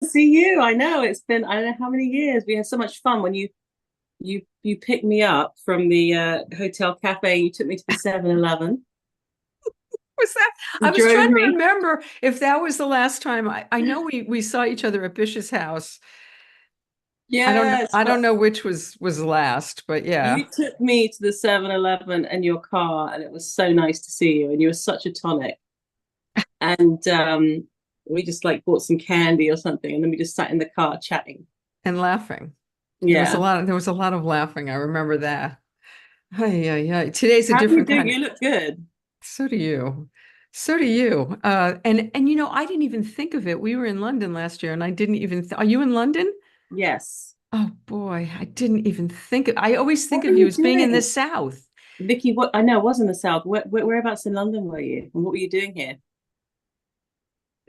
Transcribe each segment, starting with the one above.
see you. I know it's been, I don't know how many years. We had so much fun when you picked me up from the hotel cafe. You took me to the 7-Eleven. Was that? I You was drove trying to me. remember if that was the last time. I know we saw each other at Bish's house. I don't know. Yes, I don't but know which was last, but yeah. you took me to the 7-Eleven and your car, and it was so nice to see you. And you were such a tonic. And we just like bought some candy or something, and then we just sat in the car chatting. And laughing. Yeah. There was a lot of laughing. I remember that. Yeah, yeah. Today's a How are you different doing? kind. You look good. So do you. So do you. And I didn't even think of it. We were in London last year and I didn't even are you in London? Yes. Oh boy, I didn't even I always think What were of you you as being in the doing? South. Vicky, what I know I was in the south. Whereabouts in London were you? And what were you doing here?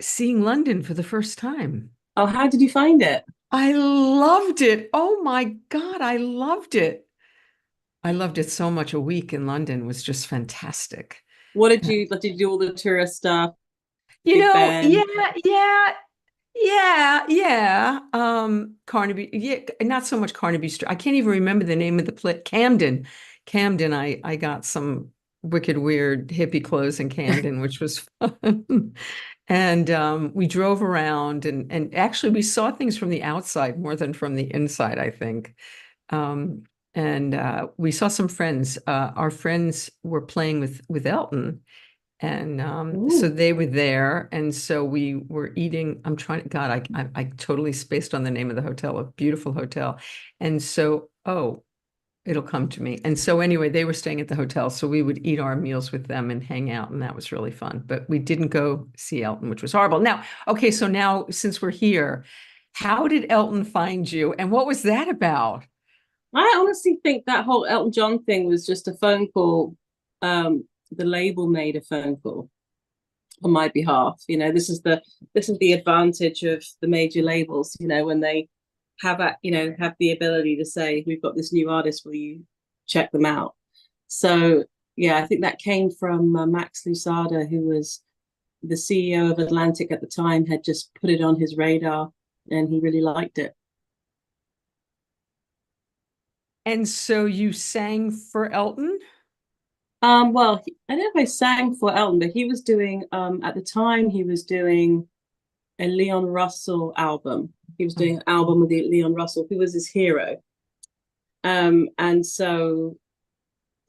Seeing London for the first time. Oh, how did you find it? I loved it. Oh my God, I loved it. I loved it so much. A week in London was just fantastic. Did you do all the tourist stuff, You Big know, Ben? yeah. Carnaby, yeah, not so much Carnaby Street. I can't even remember the name of the place. Camden. I got some wicked weird hippie clothes in Camden, which was fun. And we drove around and actually we saw things from the outside more than from the inside, I think. Um, and we saw some friends. Our friends were playing with Elton. And so Ooh. they were there. And so we were eating. I'm trying to, God, I totally spaced on the name of the hotel, a beautiful hotel. And so, oh, it'll come to me. And so anyway, they were staying at the hotel. So we would eat our meals with them and hang out. And that was really fun. But we didn't go see Elton, which was horrible. Now, okay, so now since we're here, how did Elton find you? And what was that about? I honestly think that whole Elton John thing was just a phone call. The label made a phone call on my behalf. This is the advantage of the major labels. When they have the ability to say, "We've got this new artist. Will you check them out?" So yeah, I think that came from Max Lusada, who was the CEO of Atlantic at the time, had just put it on his radar, and he really liked it. And so you sang for Elton? Well, I don't know if I sang for Elton, but he was doing at the time he was doing a Leon Russell album. He was Oh. doing an album with Leon Russell, who was his hero. And so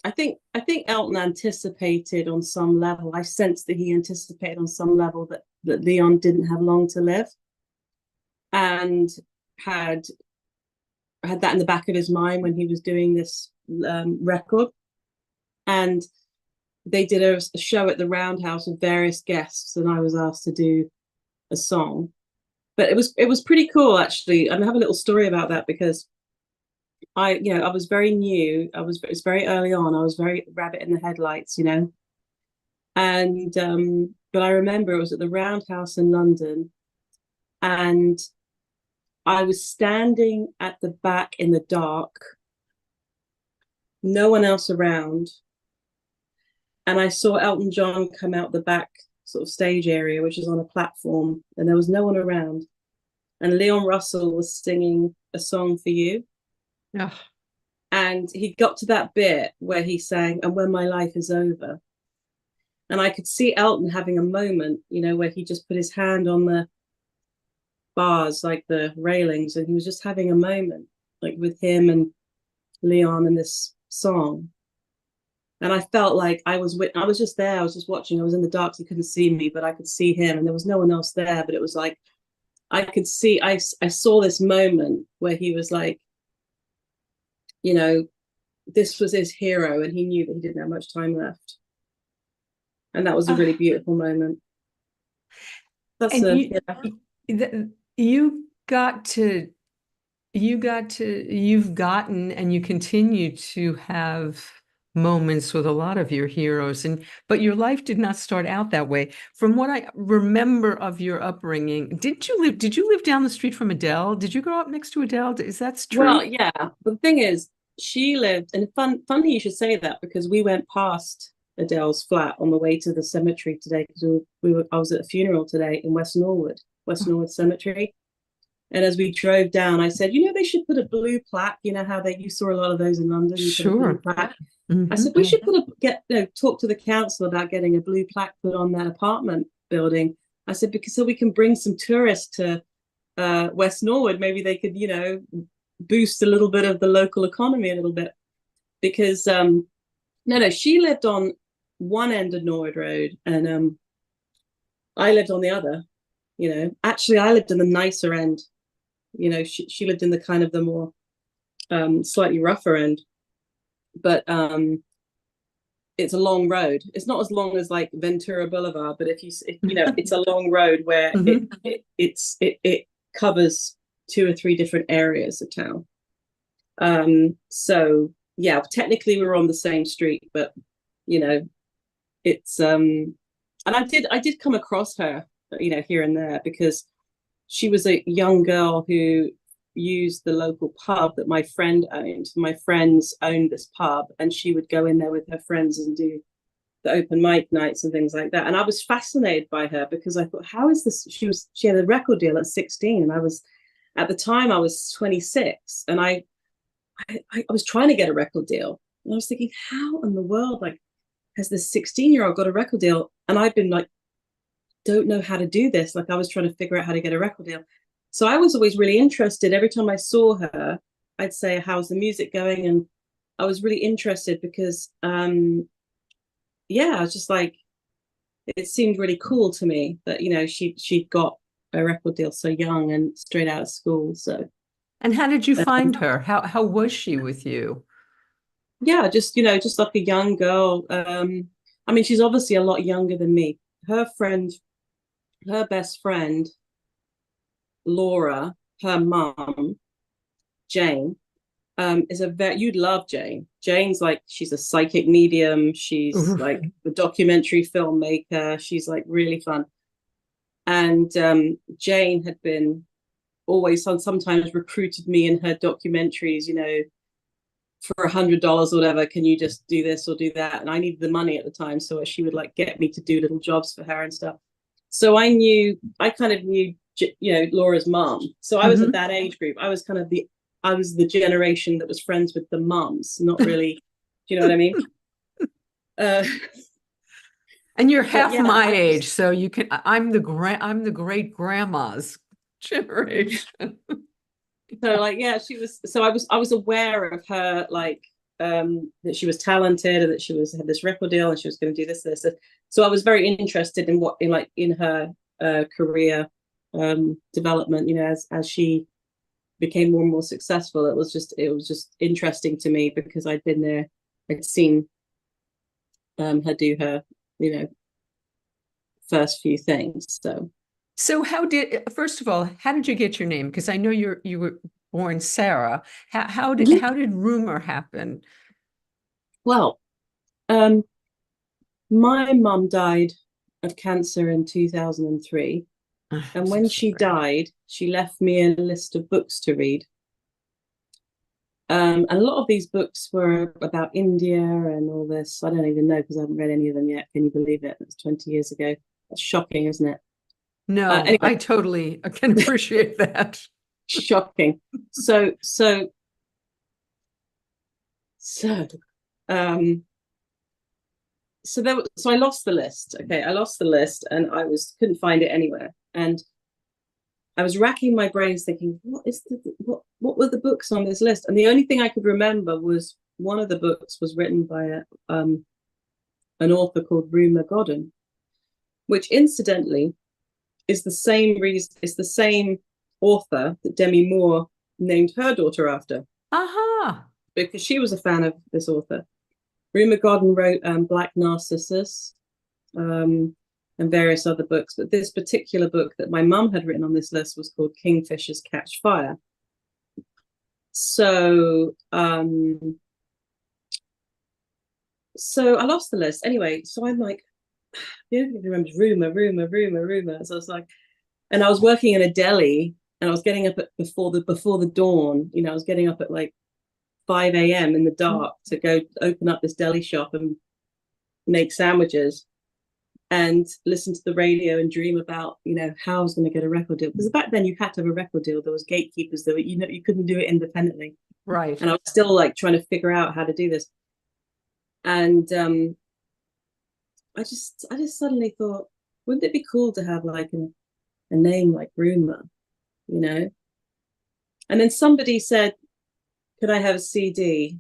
I think Elton anticipated on some level. I sensed that he anticipated on some level that Leon didn't have long to live, and had that in the back of his mind when he was doing this record. And they did a show at the Roundhouse with various guests, and I was asked to do a song. But it was pretty cool actually. And I have a little story about that because I was very new. It's very early on. I was very rabbit in the headlights, And but I remember it was at the Roundhouse in London, and I was standing at the back in the dark, no one else around, and I saw Elton John come out the back sort of stage area, which is on a platform, and there was no one around. And Leon Russell was singing a song for you. Yeah. And he got to that bit where he sang, "And when my life is over." And I could see Elton having a moment, where he just put his hand on the bars, like the railings, and he was just having a moment, like with him and Leon and this song. And I felt like I was just there. I was just watching. I was in the dark, so he couldn't see me, but I could see him, and there was no one else there. But it was like I could see. I saw this moment where he was like, you know, this was his hero, and he knew that he didn't have much time left, and that was a Uh, really beautiful moment. That's and a yeah. you got to you've gotten and you continue to have moments with a lot of your heroes, and but your life did not start out that way. From what I remember of your upbringing, did you live down the street from Adele? Did you grow up next to Adele? Is that Well, true? yeah. But the thing is, she lived, and funny you should say that because we went past Adele's flat on the way to the cemetery today because I was at a funeral today in West Norwood Cemetery, And as we drove down, I said, you know, they should put a blue plaque. You know how you saw a lot of those in London. You put a blue Sure. plaque. Mhm. I said we should talk to the council about getting a blue plaque put on that apartment building. I said because so we can bring some tourists to West Norwood. Maybe they could, you know, boost a little bit of the local economy a little bit. Because no, she lived on one end of Norwood Road, and I lived on the other. You know, actually, I lived in the nicer end. You know, she lived in the kind of the more slightly rougher end. But it's a long road. It's not as long as like Ventura Boulevard, but if you know, it's a long road where it covers 2 or 3 different areas of town. So yeah, technically we were on the same street, but you know, it's and I did come across her, you know, here and there, because she was a young girl who used the local pub that my friend owned. My friends owned this pub, and she would go in there with her friends and do the open mic nights and things like that. And I was fascinated by her because I thought, how is this? She had a record deal at 16, and at the time I was 26, and I was trying to get a record deal. And I was thinking, how in the world, like, has this 16-year-old got a record deal? And I've been like, don't know how to do this. Like, I was trying to figure out how to get a record deal. So I was always really interested. Every time I saw her, I'd say, how's the music going? And I was really interested because, yeah, I was just like, it seemed really cool to me that, you know, she got a record deal so young and straight out of school. So. And how did you find her? How was she with you? Yeah, just, you know, just like a young girl. I mean, she's obviously a lot younger than me. Her best friend, Laura, her mum, Jane, you'd love Jane. Jane's like, she's a psychic medium. She's like a documentary filmmaker. She's like really fun. And Jane had been always sometimes recruited me in her documentaries, you know, for $100 or whatever, can you just do this or do that? And I needed the money at the time, so she would like get me to do little jobs for her and stuff. So I kind of knew, you know, Laura's mom. So I was at that age group. I was the generation that was friends with the mums, not really. Do you know what I mean? And you're half my age, so you can. I'm the great grandma's generation. So like, yeah, she was. So I was aware of her, like, that she was talented and that she had this record deal and she was going to do this. So I was very interested in her career development. You know, as she became more and more successful, it was just interesting to me because I'd been there. I'd seen her do her, you know, first few things. So first of all, how did you get your name? Because I know you were born Sarah. How did Rumer happen? Well, my mum died of cancer in 2003. And when she died, she left me a list of books to read. And a lot of these books were about India and all this. I don't even know because I haven't read any of them yet. Can you believe it? It's 20 years ago. That's shocking, isn't it? No, anyway. I totally can appreciate that. Shocking. So I lost the list. Okay, I lost the list, and couldn't find it anywhere. And I was racking my brains thinking, what were the books on this list? And the only thing I could remember was one of the books was written by an author called Rumer and I, which incidentally is the same author that Demi Moore named her daughter after. Because she was a fan of this author. Rumer and I wrote Black Narcissus and various other books, but this particular book that my mum had written on this list was called Kingfishers Catch Fire. So I lost the list anyway. So I'm like, the only thing I remember is Rumer. So I was like, and I was working in a deli, and I was getting up before the dawn. You know, I was getting up at like 5 a.m. in the dark to go open up this deli shop and make sandwiches. and listen to the radio and dream about, you know, how I was going to get a record deal. Because back then you had to have a record deal. There was gatekeepers that, you know, you couldn't do it independently. Right. And I was still like trying to figure out how to do this. And I just suddenly thought, wouldn't it be cool to have like a name like Rumer, you know? And then somebody said, could I have a CD,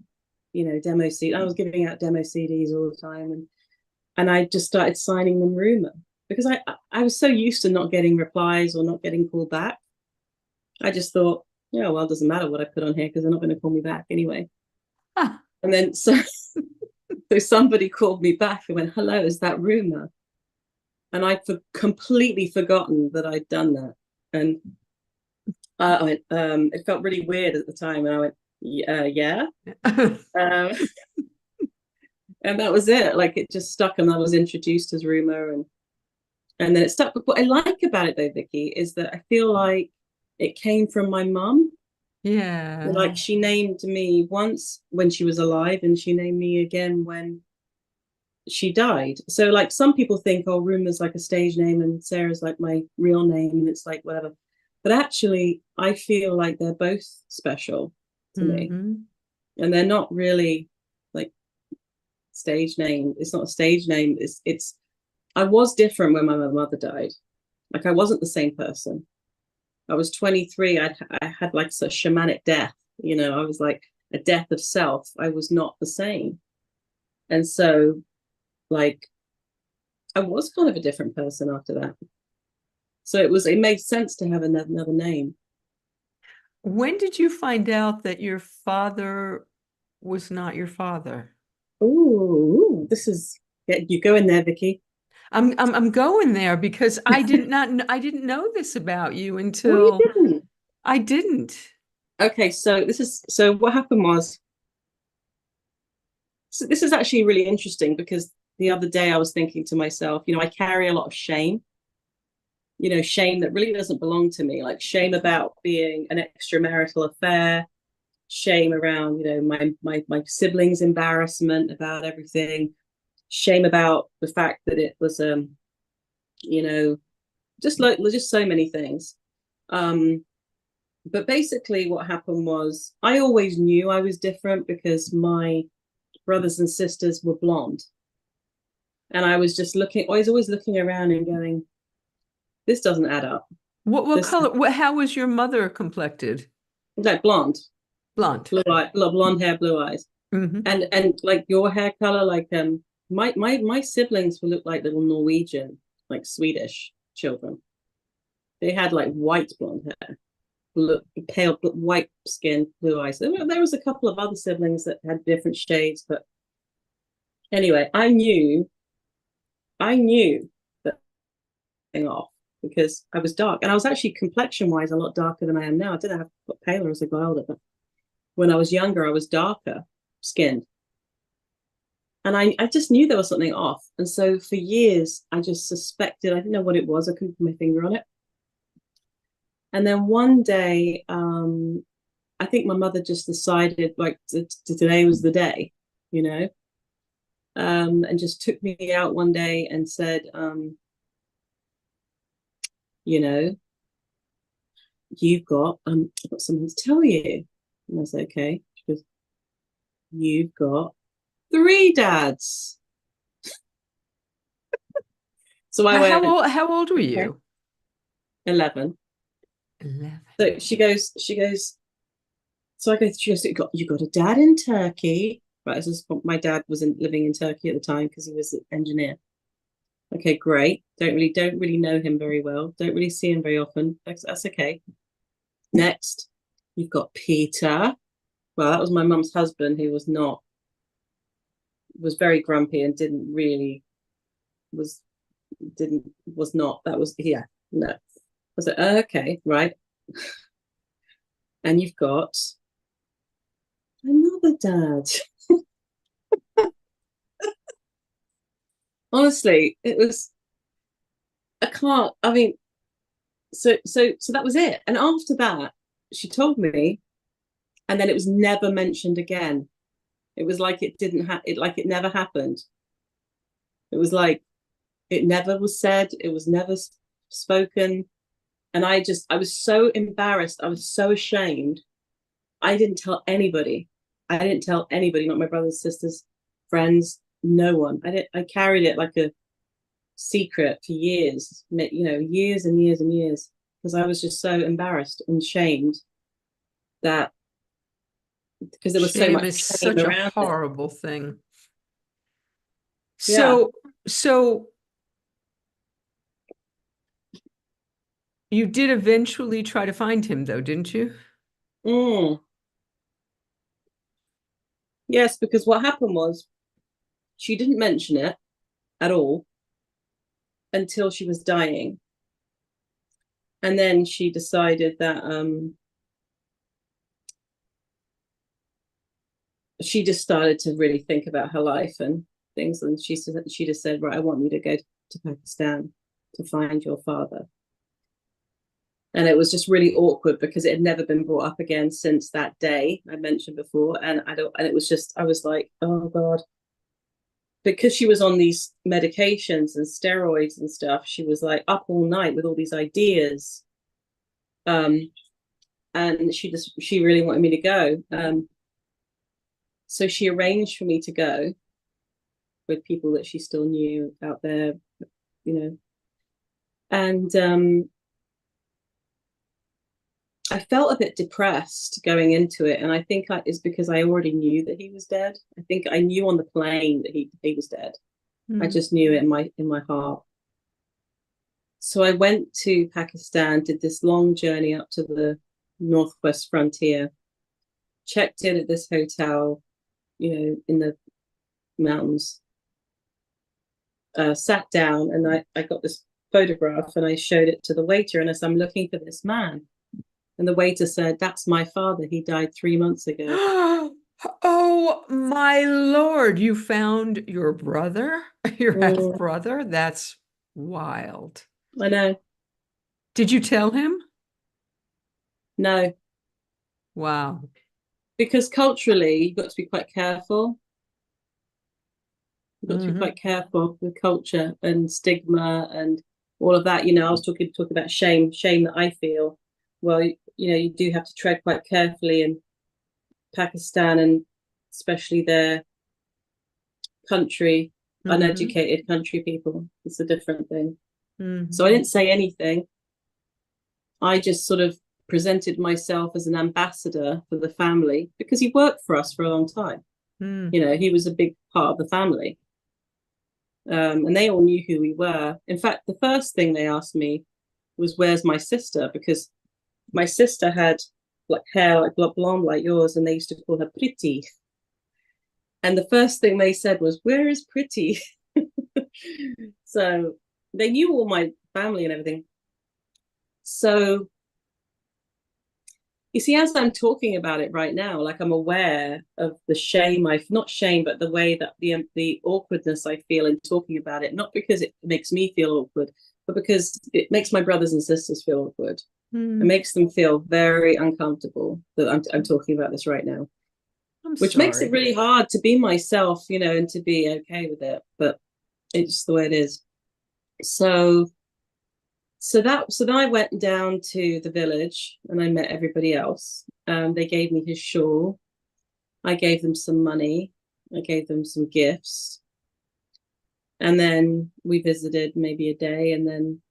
you know, demo CD? I was giving out demo CDs all the time. And I just started signing them Rumer because I was so used to not getting replies or not getting called back. I just thought, yeah, well, it doesn't matter what I put on here because they're not going to call me back anyway. Huh. And then so somebody called me back and went, hello, is that Rumer? And I'd completely forgotten that I'd done that. And I went, it felt really weird at the time. And I went, yeah. And that was it. Like it just stuck, and I was introduced as Rumer, and then it stuck. But what I like about it though, Vicki, is that I feel like it came from my mum. Yeah. Like she named me once when she was alive, and she named me again when she died. So like some people think, oh, Rumer's like a stage name and Sarah's like my real name, and it's like whatever. But actually, I feel like they're both special to me, and they're not really like stage name. It's not a stage name. It's I was different when my mother died. Like I wasn't the same person. I was 23. I had like a shamanic death, you know. I was like a death of self. I was not the same. And so like I was kind of a different person after that. So it made sense to have another name. When did you find out that your father was not your father? Oh, this is, you go in there, Vicki. I'm going there because I didn't know this about you until you didn't. I didn't. Okay, so what happened was, so this is actually really interesting because the other day I was thinking to myself, you know, I carry a lot of shame, you know, shame that really doesn't belong to me, like shame about being an extramarital affair, shame around, you know, my siblings' embarrassment about everything, shame about the fact that it was you know, just so many things. But basically what happened was I always knew I was different because my brothers and sisters were blonde, and I was just always looking around and going, this doesn't add up. What color, how was your mother complected? Like blonde, Blonde, blonde hair, blue eyes. And like your hair color, like my siblings would look like little Norwegian, like Swedish children. They had like white blonde hair, pale white skin, blue eyes. There was a couple of other siblings that had different shades, but anyway, I knew that thing off because I was dark, and I was actually complexion wise a lot darker than I am now. I did have got paler as I got older, but when I was younger, I was darker skinned. And I just knew there was something off. And so for years, I just suspected, I didn't know what it was. I couldn't put my finger on it. And then one day, I think my mother just decided like today was the day, you know, and just took me out one day and said, you know, I've got something to tell you. And I said, okay. She goes, you've got 3 dads. So I went, how old were you? 11. 11. So she goes, so I go, she goes, you got a dad in Turkey. Right, this is, my dad was living in Turkey at the time because he was an engineer. Okay, great. Don't really know him very well. Don't really see him very often. That's okay. Next, you've got Peter. Well, that was my mum's husband, who was very grumpy and no. I was like, okay, right. And you've got another dad. Honestly, it was, so that was it. And after that, she told me, and then it was never mentioned again. It was like it didn't like it never happened. It was like It never was said. It was never spoken. And I was so embarrassed. I was so ashamed. I didn't tell anybody. I didn't tell anybody, not my brothers, sisters, friends, no one. I carried it like a secret for years, years and years and years, because I was just so embarrassed and shamed that, because there was so Shame much is shame such a around it. horrible thing. Yeah. So you did eventually try to find him, though, didn't you? Yes, because what happened was she didn't mention it at all until she was dying. And then she decided that she just started to really think about her life and things. And she just said, right, I want you to go to Pakistan to find your father. And it was just really awkward because it had never been brought up again since that day I mentioned before. And it was just, I was like, oh God. Because she was on these medications and steroids and stuff, she was like up all night with all these ideas. And she really wanted me to go. So she arranged for me to go with people that she still knew out there, and I felt a bit depressed going into it, and I think it's because I already knew that he was dead. I think I knew on the plane that he was dead. I just knew it in my heart. So I went to Pakistan, did this long journey up to the northwest frontier, checked in at this hotel, in the mountains, sat down, and I got this photograph and I showed it to the waiter, and I said, I'm looking for this man. And the waiter said, that's my father. He died 3 months ago. Oh, my Lord. You found your brother, your half brother? That's wild. I know. Did you tell him? No. Wow. Because culturally, you've got to be quite careful. You've got to be quite careful with culture and stigma and all of that. I was talking about shame that I feel. Well, you do have to tread quite carefully in Pakistan, and especially their country, uneducated country people. It's a different thing. So I didn't say anything. I just sort of presented myself as an ambassador for the family because he worked for us for a long time. He was a big part of the family. And they all knew who we were. In fact, the first thing they asked me was, where's my sister? Because my sister had like hair like blonde like yours, and they used to call her Pretty. And the first thing they said was, where is Pretty? So they knew all my family and everything. So you see, as I'm talking about it right now, like I'm aware of the shame, not shame, but the way that the awkwardness I feel in talking about it, not because it makes me feel awkward, but because it makes my brothers and sisters feel awkward. It makes them feel very uncomfortable that I'm talking about this right now, which makes it really hard to be myself, and to be okay with it. But it's just the way it is. So then I went down to the village and I met everybody else. They gave me his shawl. I gave them some money. I gave them some gifts. And then we visited maybe a day, and then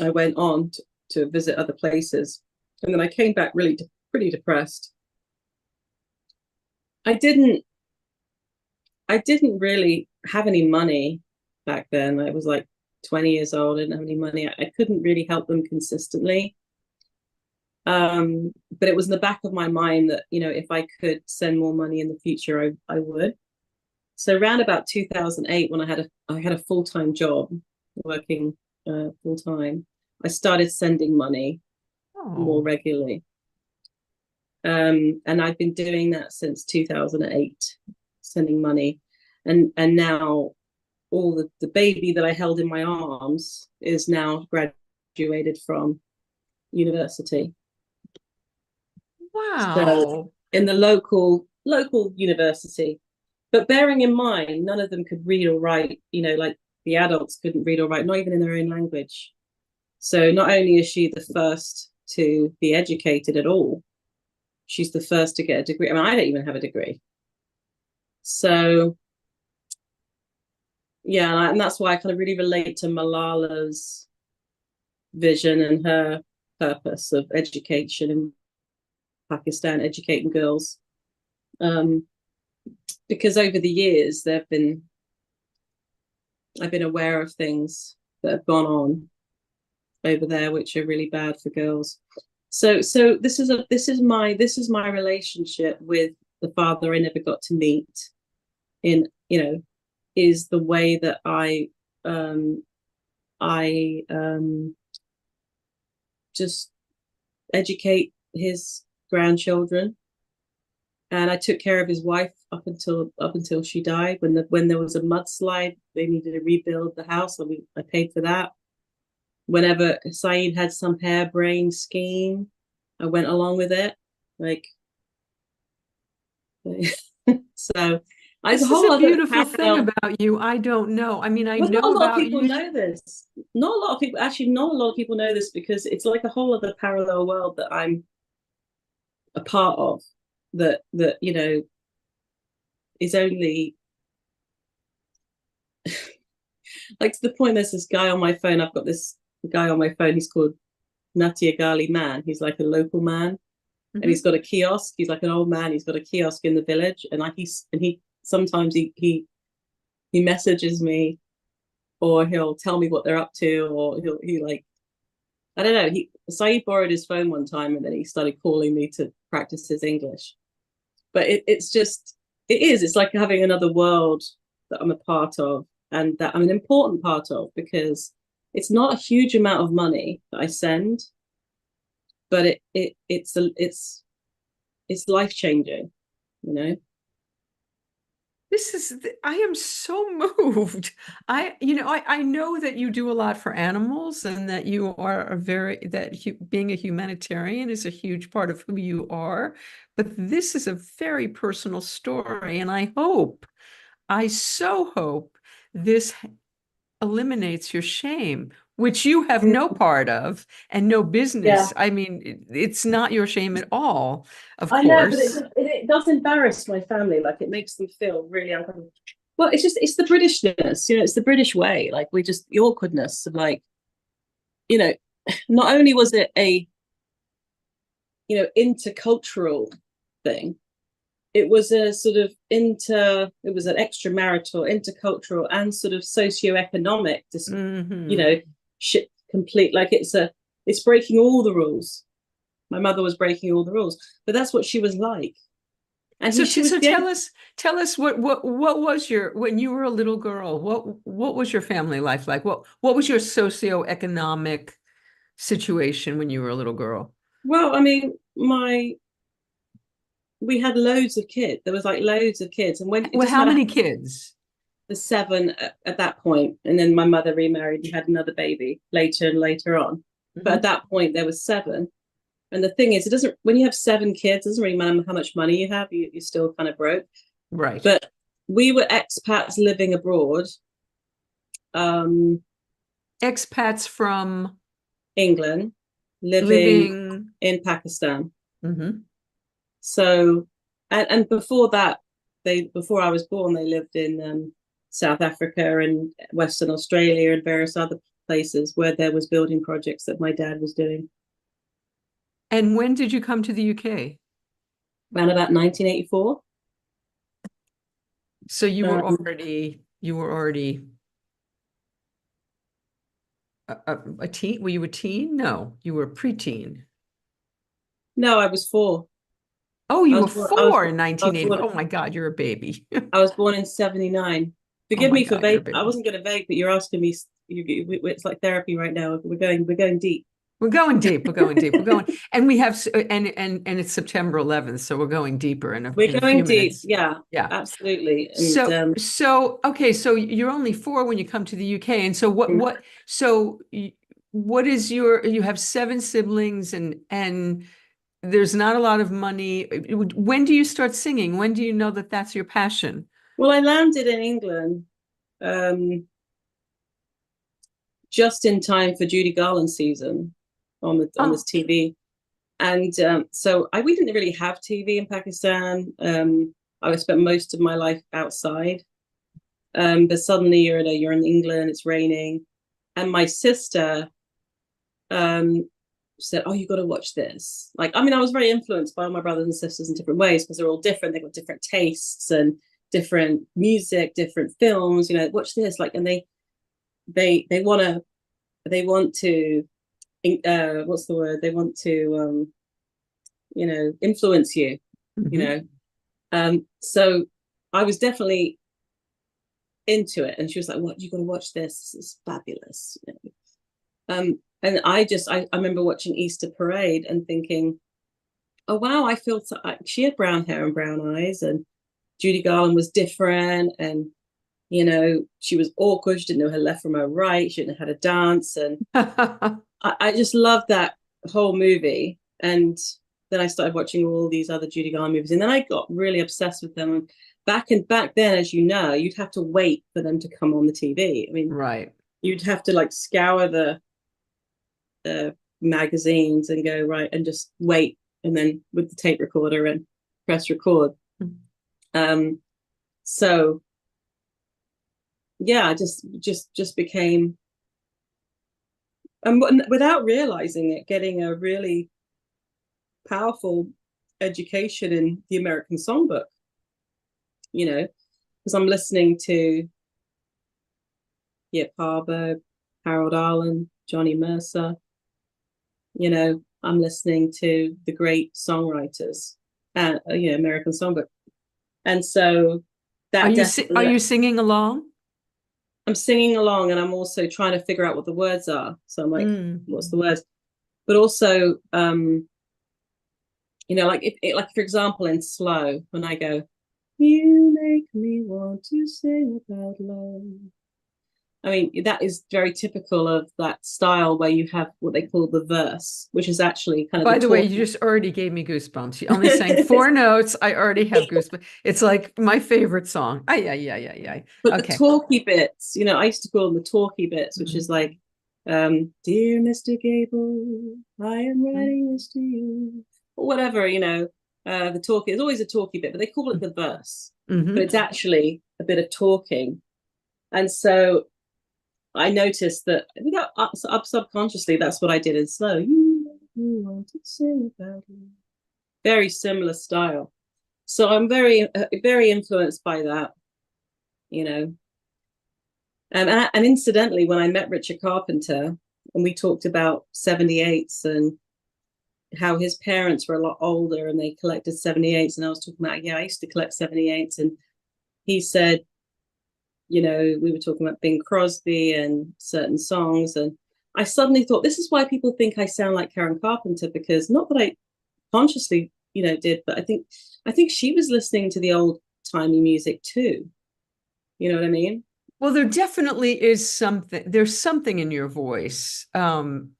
I went on to visit other places. And then I came back really pretty depressed. I didn't really have any money back then. I was like 20 years old. I didn't have any money. I couldn't really help them consistently. But it was in the back of my mind that, if I could send more money in the future, I would. So around about 2008, when I had a full-time job working full-time, I started sending money more regularly. And I've been doing that since 2008, sending money. And now all the baby that I held in my arms is now graduated from university. Wow. So in the local university. But bearing in mind, none of them could read or write, you know, like the adults couldn't read or write, not even in their own language. So not only is she the first to be educated at all, she's the first to get a degree. I mean, I don't even have a degree. So yeah, and that's why I kind of really relate to Malala's vision and her purpose of education in Pakistan, educating girls. Because over the years I've been aware of things that have gone on over there which are really bad for girls. So this is my relationship with the father I never got to meet, in, you know, is the way that I just educate his grandchildren. And I took care of his wife up until she died. When there was a mudslide, they needed to rebuild the house, and I paid for that. Whenever Saeed had some harebrained scheme, I went along with it. Like, so This is a beautiful thing about you. I don't know. I mean, I know not a lot of about people you. know this. Not a lot of people, actually, not a lot of people know this, because it's like a whole other parallel world that I'm a part of, that you know, is only like, to the point there's this guy on my phone. I've got this guy on my phone. He's called Natia Gali Man. He's like a local man, and he's got a kiosk. He's like an old man. He's got a kiosk in the village, and he sometimes he messages me, or he'll tell me what they're up to, or he like, I don't know. Saeed borrowed his phone one time, and then he started calling me to practice his English. But it's like having another world that I'm a part of, and that I'm an important part of, because it's not a huge amount of money that I send, but it's life-changing, you know. I am so moved. I know that you do a lot for animals, and that you are being a humanitarian is a huge part of who you are. But this is a very personal story, and I so hope this eliminates your shame, which you have no part of and no business. I mean, it's not your shame at all, of course. I know, but it does embarrass my family. Like, it makes them feel really uncomfortable. Well, it's the Britishness, you know, it's the British way. Like, the awkwardness of, like, you know, not only was it a, you know, intercultural thing, it was a sort of it was an extramarital, intercultural, and sort of socioeconomic, you know, shit complete. Like, it's breaking all the rules. My mother was breaking all the rules, but that's what she was like. And so tell us what was when you were a little girl, what was your family life like? What was your socioeconomic situation when you were a little girl? Well, I mean, we had loads of kids. There was like loads of kids. And how many kids? The 7 at that point. And then my mother remarried and had another baby later and later on. But at that point, there was 7. And the thing is, when you have 7 kids, it doesn't really matter how much money you have, you're still kind of broke. Right. But we were expats living abroad. Expats from England, living in Pakistan. So, and before that, before I was born, they lived in South Africa and Western Australia and various other places where there was building projects that my dad was doing. And when did you come to the UK? Around about 1984. So you were already a teen? Were you a teen? No, you were a preteen. No, I was 4. Oh, you were 4 in 1980. Oh my God, you're a baby. I was born in 79. Forgive me for vape. I wasn't going to vape, but you're asking me. It's like therapy right now. We're going deep. We're going deep. And we have, and it's September 11th, so we're going deeper in a few minutes. Yeah, absolutely. And, okay, so you're only 4 when you come to the UK, and so what is you have 7 siblings, and there's not a lot of money. When do you start singing? When do you know that that's your passion? Well, I landed in England just in time for Judy Garland season on this TV. And so we didn't really have TV in Pakistan. I spent most of my life outside. But suddenly you're in England, it's raining. And my sister said, "Oh, you got to watch this." Like, I mean, I was very influenced by all my brothers and sisters in different ways because they're all different. They've got different tastes and different music, different films. Watch this. Like, and they want to what's the word? They want to influence you. So I was definitely into it, and she was like, "What, you got to watch this? This is fabulous." And I remember watching Easter Parade and thinking, "Oh wow, I feel so." She had brown hair and brown eyes, and Judy Garland was different, and she was awkward. She didn't know her left from her right. She didn't know how to dance, and I just loved that whole movie. And then I started watching all these other Judy Garland movies, and then I got really obsessed with them. And back then, as you know, you'd have to wait for them to come on the TV. I mean, right. You'd have to like scour the magazines and go right and just wait, and then with the tape recorder and press record. So yeah, just became, and without realizing it, getting a really powerful education in the American songbook, because I'm listening to Parberg, Harold Arlen, Johnny Mercer. I'm listening to the great songwriters and American songbook. And so that are you singing along? I'm singing along, and I'm also trying to figure out what the words are. So I'm like, what's the words? But also, like for example, in Slow, when I go, "You make me want to sing about love." I mean, that is very typical of that style where you have what they call the verse, which is actually kind of. By the way, you just already gave me goosebumps. You only sang 4 notes. I already have goosebumps. It's like my favorite song. Yeah. But the talky bits, I used to call them the talky bits, which is like, "Dear Mr. Gable, I am writing this to you," or whatever, the talky. It's always a talky bit, but they call it the verse. But it's actually a bit of talking. And so I noticed that up subconsciously, that's what I did in Slow. You want to sing about it. Very similar style. So I'm very, very influenced by that, And incidentally, when I met Richard Carpenter and we talked about 78s and how his parents were a lot older and they collected 78s, and I was talking about, I used to collect 78s, and he said, we were talking about Bing Crosby and certain songs, and I suddenly thought, this is why people think I sound like Karen Carpenter, because not that I consciously, did, but I think she was listening to the old timey music too. You know what I mean? Well, there definitely is something. There's something in your voice, and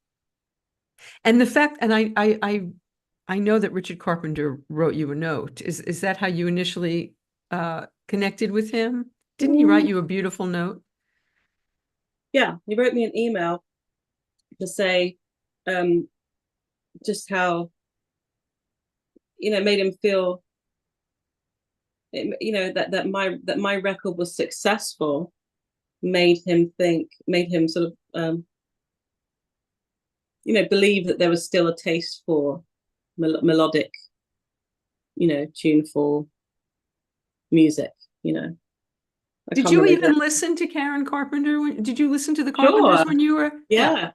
the fact, and I know that Richard Carpenter wrote you a note. Is that how you initially connected with him? Didn't he write you a beautiful note? Yeah, he wrote me an email to say just how, made him feel, that my record was successful, made him sort of, believe that there was still a taste for melodic, tuneful music, Did you even listen to Karen Carpenter? Did you listen to the Carpenters when you were? Yeah.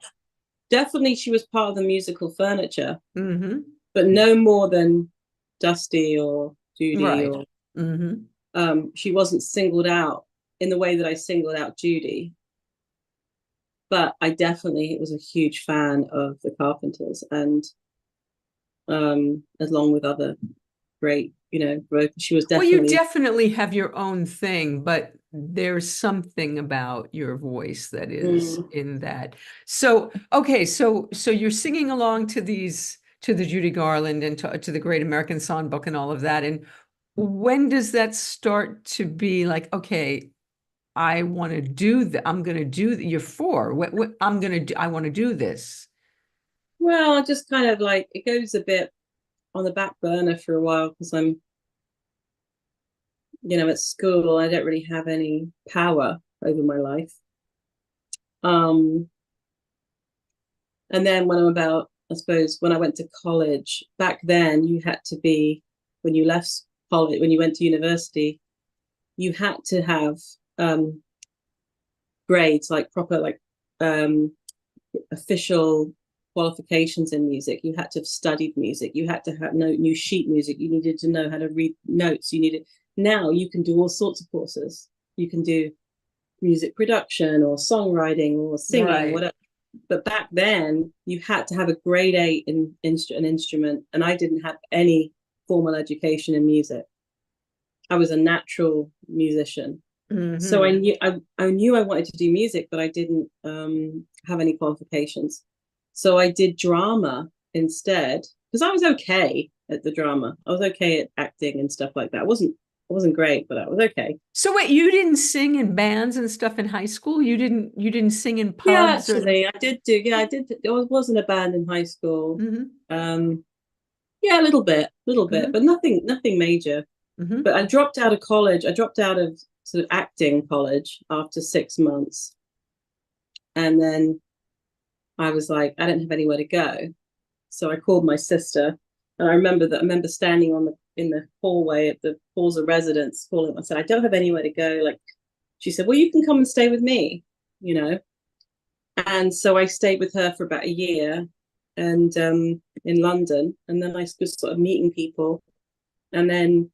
Definitely she was part of the musical furniture, but no more than Dusty or Judy. Right. Or she wasn't singled out in the way that I singled out Judy. But I definitely was a huge fan of the Carpenters, and along with other great, she was definitely. Well, you definitely have your own thing, but there's something about your voice that is in that. So, okay, so you're singing along to the Judy Garland and to the Great American Songbook and all of that. And when does that start to be like, okay, I want to do that. I'm going to do you're four. What I'm going to do, I want to do this. Well, just kind of like it goes a bit on the back burner for a while because I'm, at school. I don't really have any power over my life. And then when I'm about, I suppose, when I went to college, back then you had to be, when you left college, when you went to university, you had to have grades, like proper, like official qualifications in music. You had to have studied music. You had to have new sheet music. You needed to know how to read notes. Now you can do all sorts of courses. You can do music production or songwriting or singing, Right. whatever. But back then you had to have a grade 8 in an instrument, and I didn't have any formal education in music. I was a natural musician. So I knew I wanted to do music, but I didn't have any qualifications. So I did drama instead because I was okay at the drama. I was okay at acting and stuff like that. I wasn't great, but I was okay. So wait, you didn't sing in bands and stuff in high school? You didn't sing in pubs? Yeah, actually, I did do. Yeah, I did. I was in a band in high school. Yeah, a little bit, but nothing major. But I dropped out of college. I dropped out of sort of acting college after 6 months, and then I was like, I don't have anywhere to go. So I called my sister, and I remember standing in the hallway at the halls of residence, calling. I said, I don't have anywhere to go. Like, she said, well, you can come and stay with me, And so I stayed with her for about a year, and in London, and then I was sort of meeting people, and then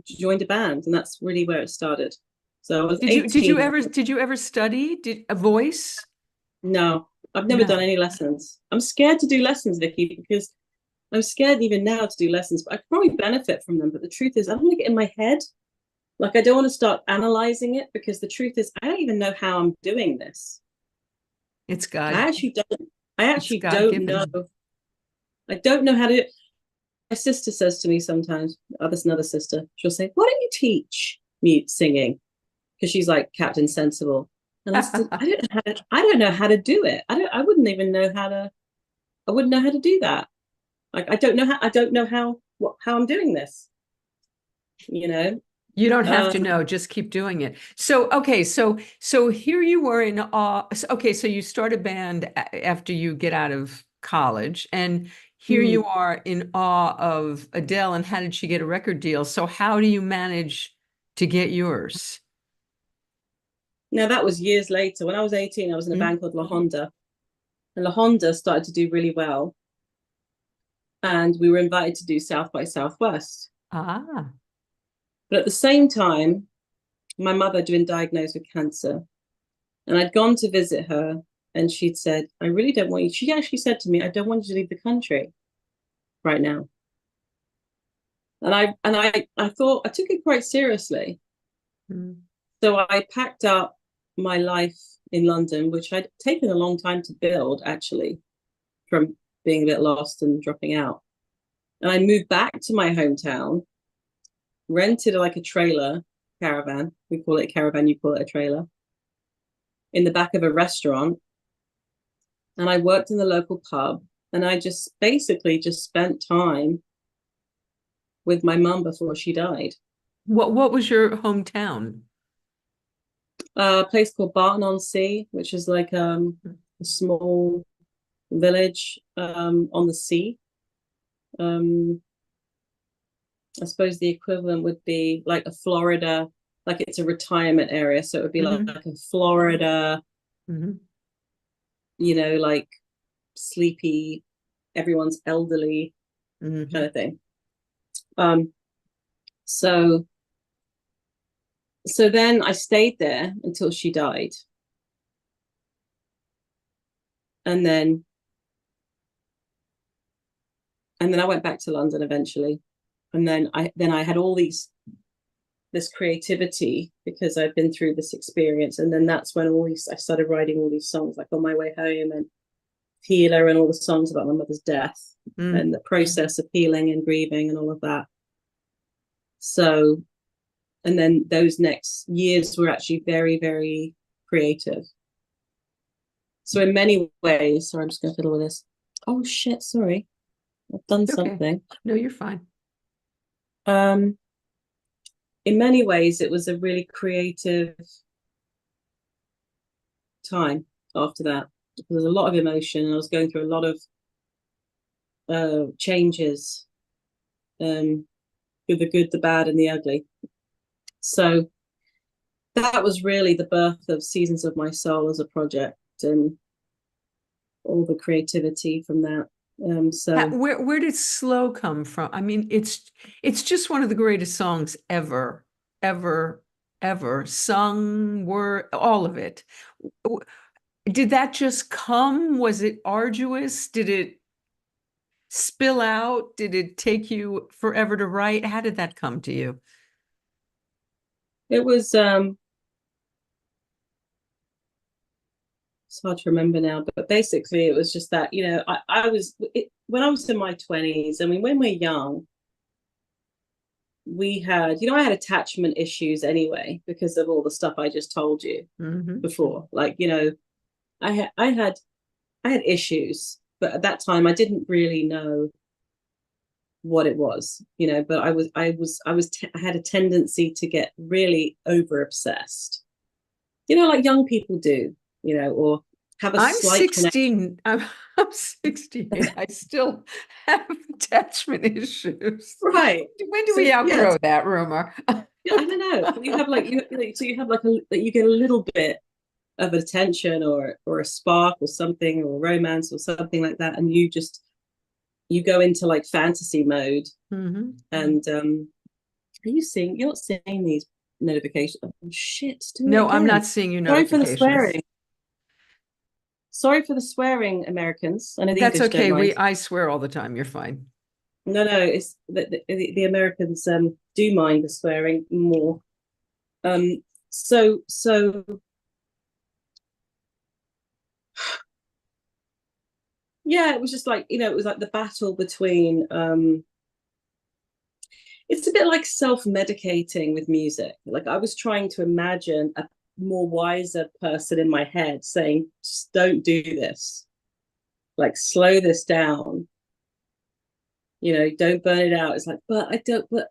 joined a band, and that's really where it started. So I was 18. Did you ever study a voice? No, I've never done any lessons. I'm scared to do lessons, Vicki, because I'm scared even now to do lessons, but I could probably benefit from them. But the truth is, I don't want to get in my head. Like, I don't want to start analyzing it, because the truth is, I don't even know how I'm doing this. It's God. I actually don't know. I don't know how to. My sister says to me sometimes, there's another sister, she'll say, why don't you teach me singing? Because she's like Captain Sensible. And I said, I don't know how to do it. I wouldn't even know how to. I wouldn't know how to do that. Like, I don't know how I'm doing this. You don't have to know, just keep doing it. So, okay, so here you were in awe. Okay, so you start a band after you get out of college, and here you are in awe of Adele. And how did she get a record deal? So how do you manage to get yours? Now, that was years later. When I was 18, I was in a band called La Honda, and La Honda started to do really well. And we were invited to do South by Southwest. Ah. But at the same time, my mother had been diagnosed with cancer. And I'd gone to visit her, and she'd said, I really don't want you. She actually said to me, I don't want you to leave the country right now. And I thought, I took it quite seriously. So I packed up my life in London, which I'd taken a long time to build, actually, from being a bit lost and dropping out. And I moved back to my hometown, rented like a trailer caravan. We call it a caravan, you call it a trailer, in the back of a restaurant. And I worked in the local pub, and I just basically just spent time with my mum before she died. What was your hometown? A place called Barton-on-Sea, which is like a small village on the sea. I suppose the equivalent would be like a Florida, like it's a retirement area. So it would be like a Florida, like sleepy, everyone's elderly kind of thing. So then I stayed there until she died. And then I went back to London eventually. And then I had all this creativity because I'd been through this experience. And then that's when I started writing all these songs, like On My Way Home and Healer, and all the songs about my mother's death and the process of healing and grieving and all of that. So, and then those next years were actually very, very creative. So in many ways, sorry, I'm just going to fiddle with this. Oh shit, sorry. I've done something. No, you're fine. In many ways, it was a really creative time after that. There was a lot of emotion, and I was going through a lot of changes, with the good, the bad, and the ugly. So that was really the birth of Seasons of My Soul as a project, and all the creativity from that. So where did Slow come from? I mean, it's just one of the greatest songs ever, ever, ever sung. Were all of it. Did that just come? Was it arduous? Did it spill out? Did it take you forever to write? How did that come to you? it was it's hard to remember now, but basically it was just that, when I was in my 20s, I mean, when we're young, we had, I had attachment issues anyway because of all the stuff I just told you before. Like, I had issues, but at that time I didn't really know what it was, but I had a tendency to get really over obsessed, like young people do, or have a I'm slight 16. I'm 16. I still have attachment issues. right. When do we outgrow that, Rumer? Yeah, I don't know. But you have so you have you get a little bit of attention or a spark or something, or romance or something like that, and you go into like fantasy mode. And you're not seeing these notifications? Oh shit. No, I'm not seeing you notifications. Sorry for the swearing, Americans. I know the That's English okay. don't mind. I swear all the time. You're fine. No, it's the Americans do mind the swearing more. So yeah, it was just like, it was like the battle between it's a bit like self-medicating with music. Like I was trying to imagine a more wiser person in my head saying, just don't do this. Like slow this down. Don't burn it out. It's like, but I don't, but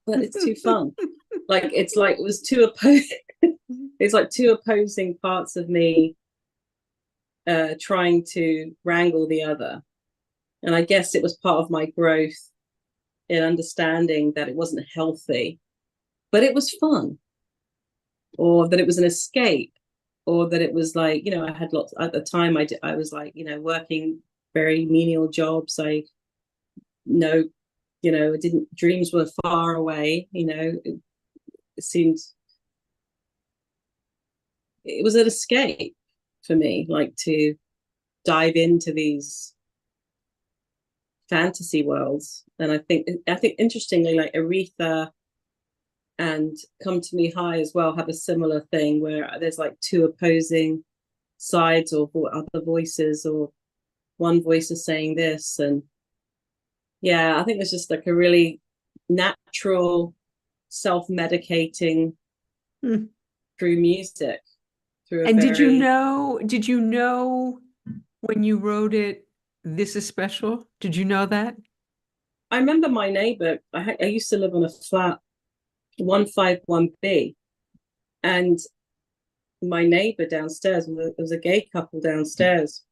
it's too fun. Like it was two opposing it's like two opposing parts of me trying to wrangle the other. And I guess it was part of my growth in understanding that it wasn't healthy, but it was fun, or that it was an escape, or that it was like, I had lots at the time. I was like, working very menial jobs. I didn't, dreams were far away. It seemed it was an escape for me, like to dive into these fantasy worlds. And I think interestingly, like Aretha and Come to Me High as well have a similar thing, where there's like two opposing sides, or other voices, or one voice is saying this. And yeah, I think it's just like a really natural self-medicating through music. And did you know when you wrote it, this is special? Did you know that? I remember my neighbor, I used to live on a flat 151B, and my neighbor downstairs was a gay couple downstairs,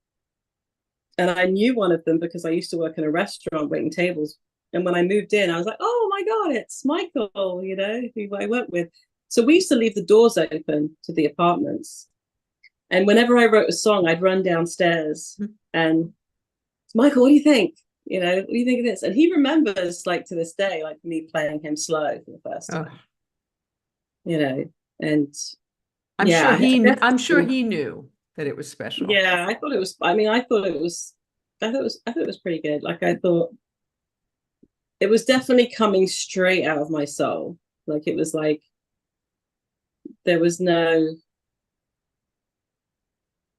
and I knew one of them because I used to work in a restaurant waiting tables. And when I moved in, I was like, oh my God, it's Michael, who I work with. So we used to leave the doors open to the apartments. And whenever I wrote a song, I'd run downstairs and, Michael, what do you think? What do you think of this? And he remembers, like to this day, like me playing him Slow for the first time. And I'm sure he knew that it was special. Yeah, I thought it was. I mean, I thought it was pretty good. Like I thought it was definitely coming straight out of my soul. Like it was like there was no.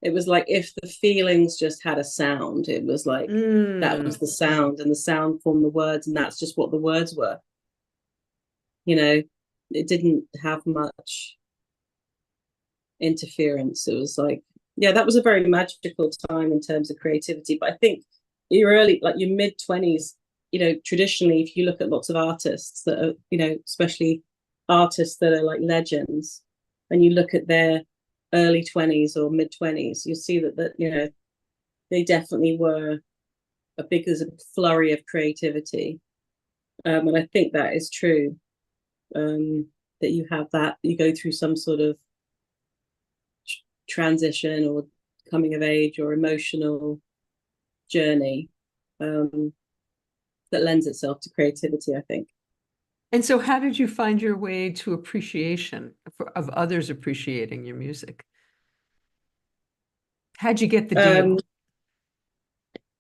It was like if the feelings just had a sound. It was like that was the sound, and the sound formed the words, and that's just what the words were. You know, it didn't have much interference. It was like, yeah, that was a very magical time in terms of creativity. But I think your early, like your mid-20s, you know, traditionally, if you look at lots of artists that are, you know, especially artists that are like legends, and you look at their early 20s or mid-20s, you see that you know, they definitely were there's a flurry of creativity. And I think that is true. That you have that, you go through some sort of transition or coming of age or emotional journey that lends itself to creativity, I think. And so how did you find your way to appreciation of others appreciating your music? How'd you get the deal?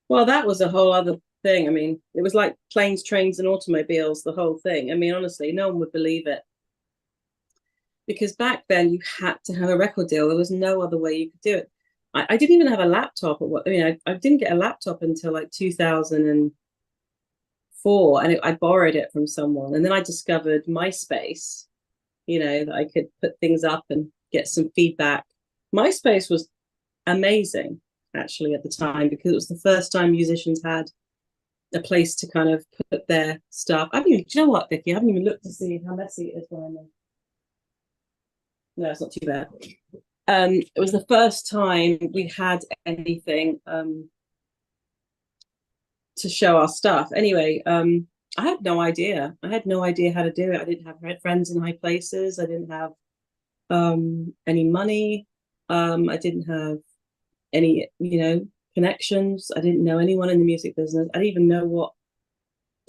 Well, that was a whole other thing. I mean, it was like planes, trains, and automobiles, the whole thing. I mean, honestly, no one would believe it. Because back then you had to have a record deal. There was no other way you could do it. I didn't even have a laptop. I didn't get a laptop until like 2004, and I borrowed it from someone. And then I discovered MySpace, you know, that I could put things up and get some feedback. MySpace was amazing, actually, at the time, because it was the first time musicians had a place to kind of put their stuff. Do you know what, Vicki? I haven't even looked to see how messy it is when I'm in. No, it's not too bad. It was the first time we had anything to show our stuff. Anyway, I had no idea. I had no idea how to do it. I didn't have friends in high places. I didn't have any money. I didn't have any, you know, connections. I didn't know anyone in the music business. I didn't even know what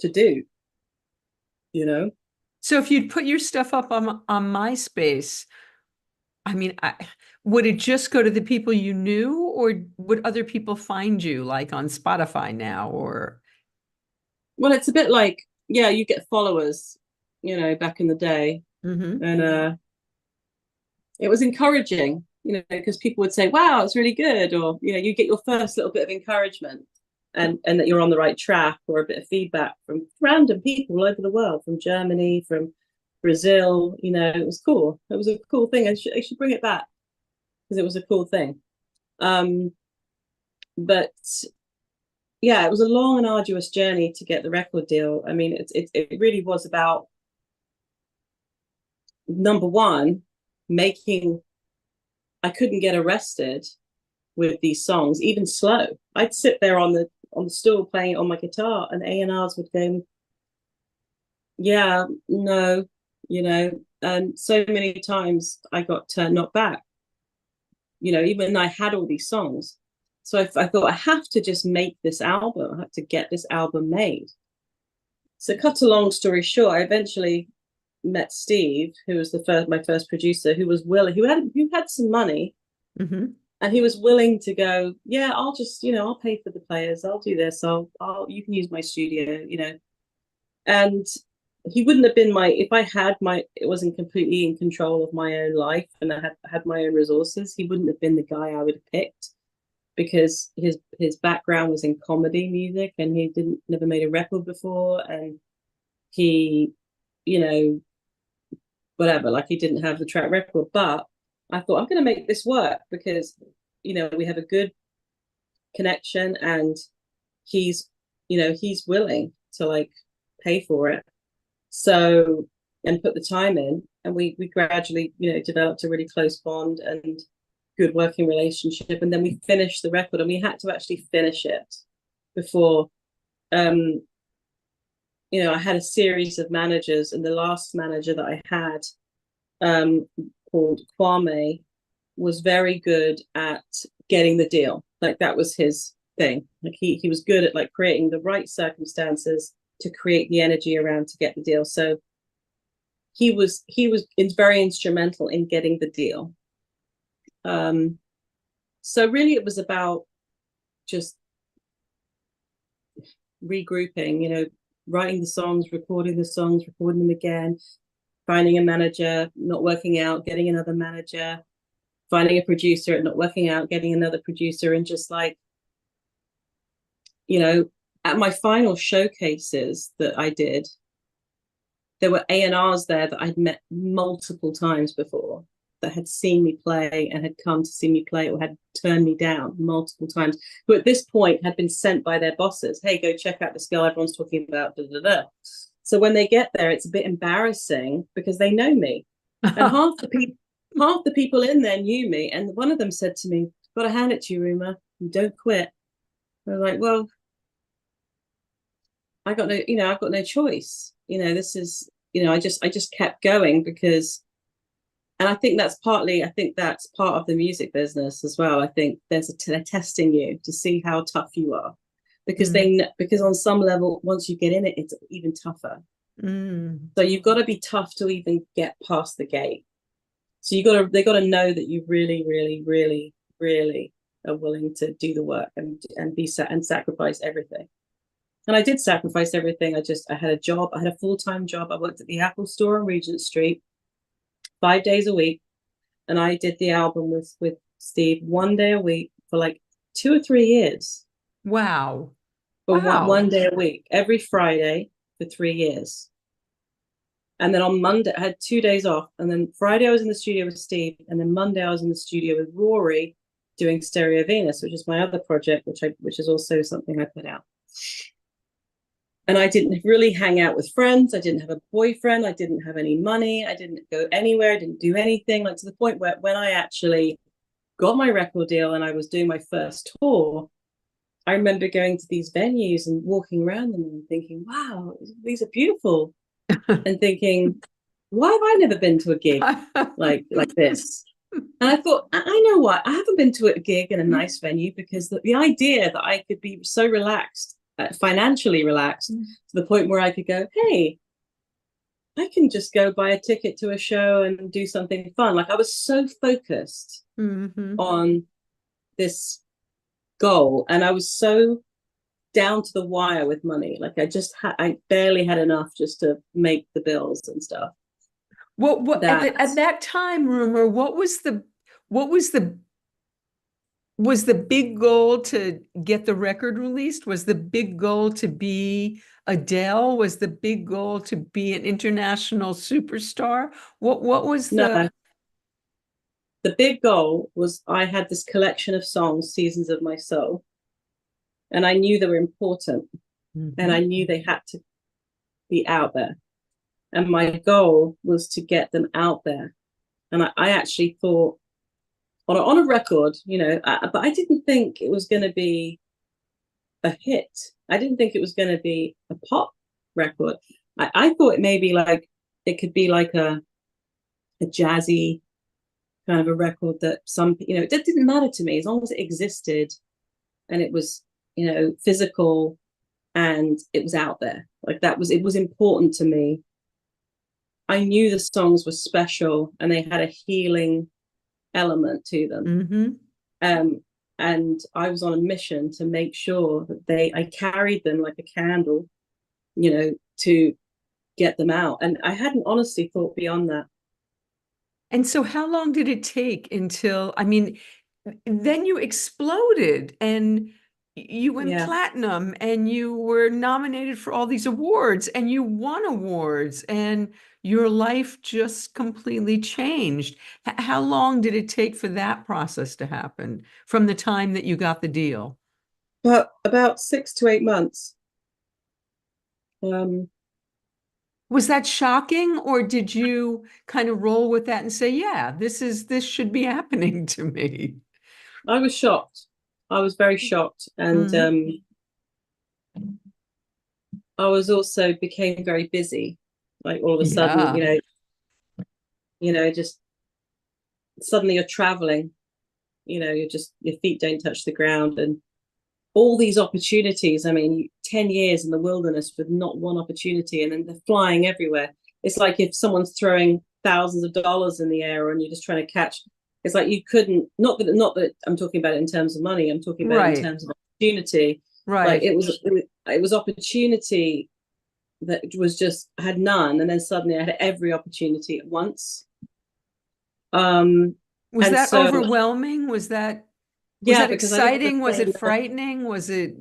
to do, you know. So if you'd put your stuff up on MySpace, I mean, would it just go to the people you knew, or would other people find you, like on Spotify now? Or Well, it's a bit like, yeah, you get followers, you know, back in the day. And it was encouraging, you know, because people would say, wow, it's really good, or, you know, you get your first little bit of encouragement, and that you're on the right track, or a bit of feedback from random people all over the world, from Germany, from Brazil. You know, it was cool. It was a cool thing. I should bring it back, because it was a cool thing. But yeah, it was a long and arduous journey to get the record deal. I mean, it really was about, number one, I couldn't get arrested with these songs, even slow. I'd sit there on the stool playing it on my guitar, and A&Rs would go, yeah, no, you know. And so many times I got knocked back, you know, even though I had all these songs. So I thought, I have to just make this album. I have to get this album made. So cut a long story short, I eventually met Steve, who was my first producer, who was willing, who had some money, and he was willing to go, yeah, I'll just, you know, I'll pay for the players, I'll do this, you can use my studio, you know. And he wouldn't have been if I had it wasn't completely in control of my own life, and I had my own resources, he wouldn't have been the guy I would have picked, because his background was in comedy music, and he never made a record before, and he, you know, whatever, like, he didn't have the track record. But I thought, I'm going to make this work, because, you know, we have a good connection, and he's, you know, he's willing to like pay for it, so, and put the time in, and we gradually, you know, developed a really close bond and good working relationship. And then we finished the record, and we had to actually finish it before, you know, I had a series of managers, and the last manager that I had, called Kwame, was very good at getting the deal. Like, that was his thing. Like, he was good at like creating the right circumstances to create the energy around to get the deal. So he was very instrumental in getting the deal. So really it was about just regrouping, you know, writing the songs, recording them again, finding a manager, not working out, getting another manager, finding a producer, not working out, getting another producer, and just like, you know, at my final showcases that I did, there were A&Rs there that I'd met multiple times before, that had seen me play and had come to see me play, or had turned me down multiple times, who at this point had been sent by their bosses. Hey, go check out this girl everyone's talking about. Da, da, da. So when they get there, it's a bit embarrassing because they know me. And half the people in there knew me. And one of them said to me, "Got to hand it to you, Rumer, you don't quit." I was like, well, I've got no choice. This is, I just kept going because, and I think that's part of the music business as well. I think they're testing you to see how tough you are, because because on some level, once you get in it, it's even tougher. So you've got to be tough to even get past the gate. So they got to know that you really, really, really, really are willing to do the work and sacrifice everything. And I did sacrifice everything. I had a job. I had a full-time job. I worked at the Apple store on Regent Street 5 days a week. And I did the album with Steve 1 day a week for like 2 or 3 years. Wow. For one day a week, every Friday for 3 years. And then on Monday, I had 2 days off. And then Friday I was in the studio with Steve. And then Monday I was in the studio with Rory doing Stereo Venus, which is my other project, which is also something I put out. And I didn't really hang out with friends. I didn't have a boyfriend. I didn't have any money. I didn't go anywhere. I didn't do anything, like to the point where when I actually got my record deal and I was doing my first tour, I remember going to these venues and walking around them and thinking, wow, these are beautiful. And thinking, why have I never been to a gig like this? And I thought, I know what, I haven't been to a gig in a nice venue, because the idea that I could be so relaxed, financially relaxed, to the point where I could go, hey, I can just go buy a ticket to a show and do something fun. Like, I was so focused on this goal, and I was so down to the wire with money. Like, I barely had enough just to make the bills and stuff. What at that time, Rumer, was the big goal to get the record released? Was the big goal to be Adele? Was the big goal to be an international superstar? What was the big goal was, I had this collection of songs, Seasons of My Soul, and I knew they were important, and I knew they had to be out there. And my goal was to get them out there. And I actually thought, on a record, but I didn't think it was going to be a hit. I didn't think it was going to be a pop record. I thought it maybe it could be like a jazzy kind of a record that it didn't matter to me, as long as it existed and it was, physical and it was out there. Like, it was important to me. I knew the songs were special and they had a healing element to them. And I was on a mission to make sure that I carried them like a candle, to get them out. And I hadn't honestly thought beyond that. And so how long did it take until, then you exploded and you went platinum and you were nominated for all these awards and you won awards and your life just completely changed. How long did it take for that process to happen from the time that you got the deal? But about 6 to 8 months. Was that shocking, or did you kind of roll with that and say, yeah, this should be happening to me? I was shocked. I was very shocked. And I was also became very busy. Like, all of a sudden, just suddenly you're traveling, your feet don't touch the ground, and all these opportunities. 10 years in the wilderness with not one opportunity, and then they're flying everywhere. It's like if someone's throwing thousands of dollars in the air and you're just trying to catch. It's like you couldn't, not that I'm talking about it in terms of money, I'm talking about it in terms of opportunity. Like, it was opportunity that was just, I had none, and then suddenly I had every opportunity at once. Was that overwhelming? Was that Was Yeah, that because I didn't want exciting? to Was play. it frightening? Was it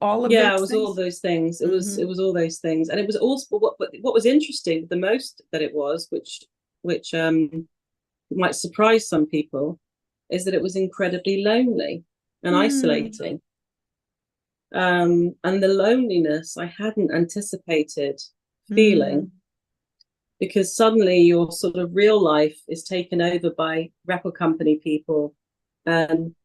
all of Yeah, it those was all things? those things. Hmm. It was all those things, and it was also what was interesting the most that it was, which might surprise some people, is that it was incredibly lonely and Mm. isolating. And the loneliness I hadn't anticipated feeling, Mm. because suddenly your sort of real life is taken over by record company people, and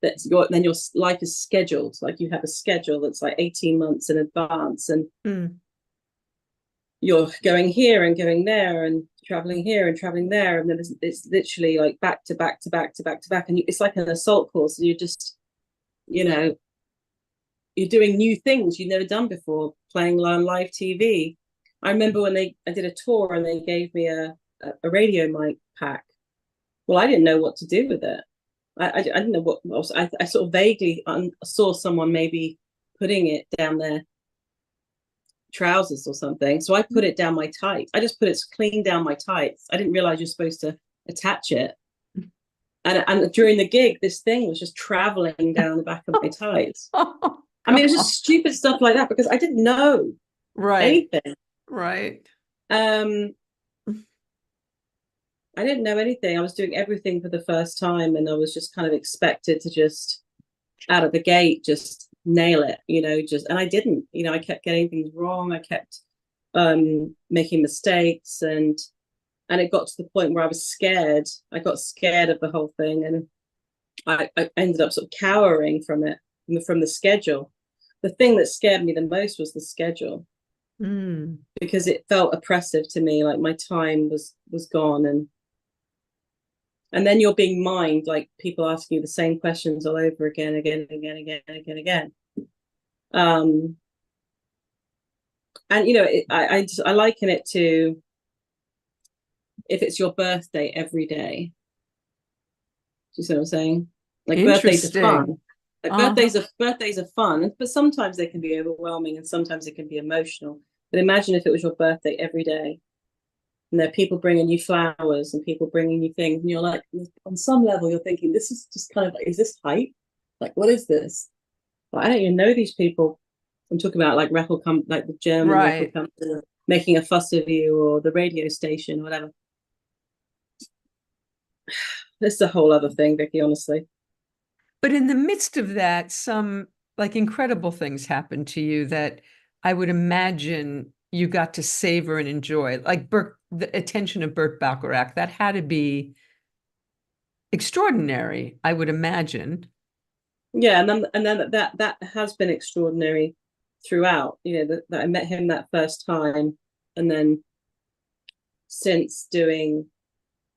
then your life is scheduled. Like you have a schedule that's like 18 months in advance, and Mm. you're going here and going there and traveling here and traveling there, and then it's literally like back to back to back to back to back, and it's like an assault course. And you just, you know, you're doing new things you've never done before, playing on live TV. I remember when I did a tour and they gave me a radio mic pack. Well, I didn't know what to do with it. I didn't know what else. I sort of vaguely saw someone maybe putting it down their trousers or something. So I put it down my tights. I just put it clean down my tights. I didn't realize you're supposed to attach it. And during the gig, this thing was just traveling down the back of my tights. Oh, I mean, it was God. just stupid stuff like that because I didn't know Right, anything. right. Um, I didn't know anything. I was doing everything for the first time, and I was just kind of expected to just out of the gate just nail it, and I didn't. I kept getting things wrong. I kept making mistakes, and it got to the point where I was scared. I got scared of the whole thing, and I ended up sort of cowering from it, from the schedule. The thing that scared me the most was the schedule, Mm. because it felt oppressive to me, like my time was gone, and then you're being mined, like people asking you the same questions all over again, again. Um, and I liken it to if it's your birthday every day. Do you see what I'm saying? Like birthdays are Interesting. fun. Like Uh-huh. birthdays are fun, but sometimes they can be overwhelming and sometimes it can be emotional. But imagine if it was your birthday every day, and there are people bringing you flowers and people bringing you things, and you're like, on some level, you're thinking, this is just kind of like, is this hype? Like, what is this? Like, I don't even know these people. I'm talking about like like the German record Right. company making a fuss of you, or the radio station, or whatever. This is a whole other thing, Vicki, honestly. But in the midst of that, some like incredible things happened to you that I would imagine you got to savor and enjoy. Like the attention of Burt Bacharach, that had to be extraordinary, I would imagine. Yeah, and then that has been extraordinary throughout. That I met him that first time, and then since doing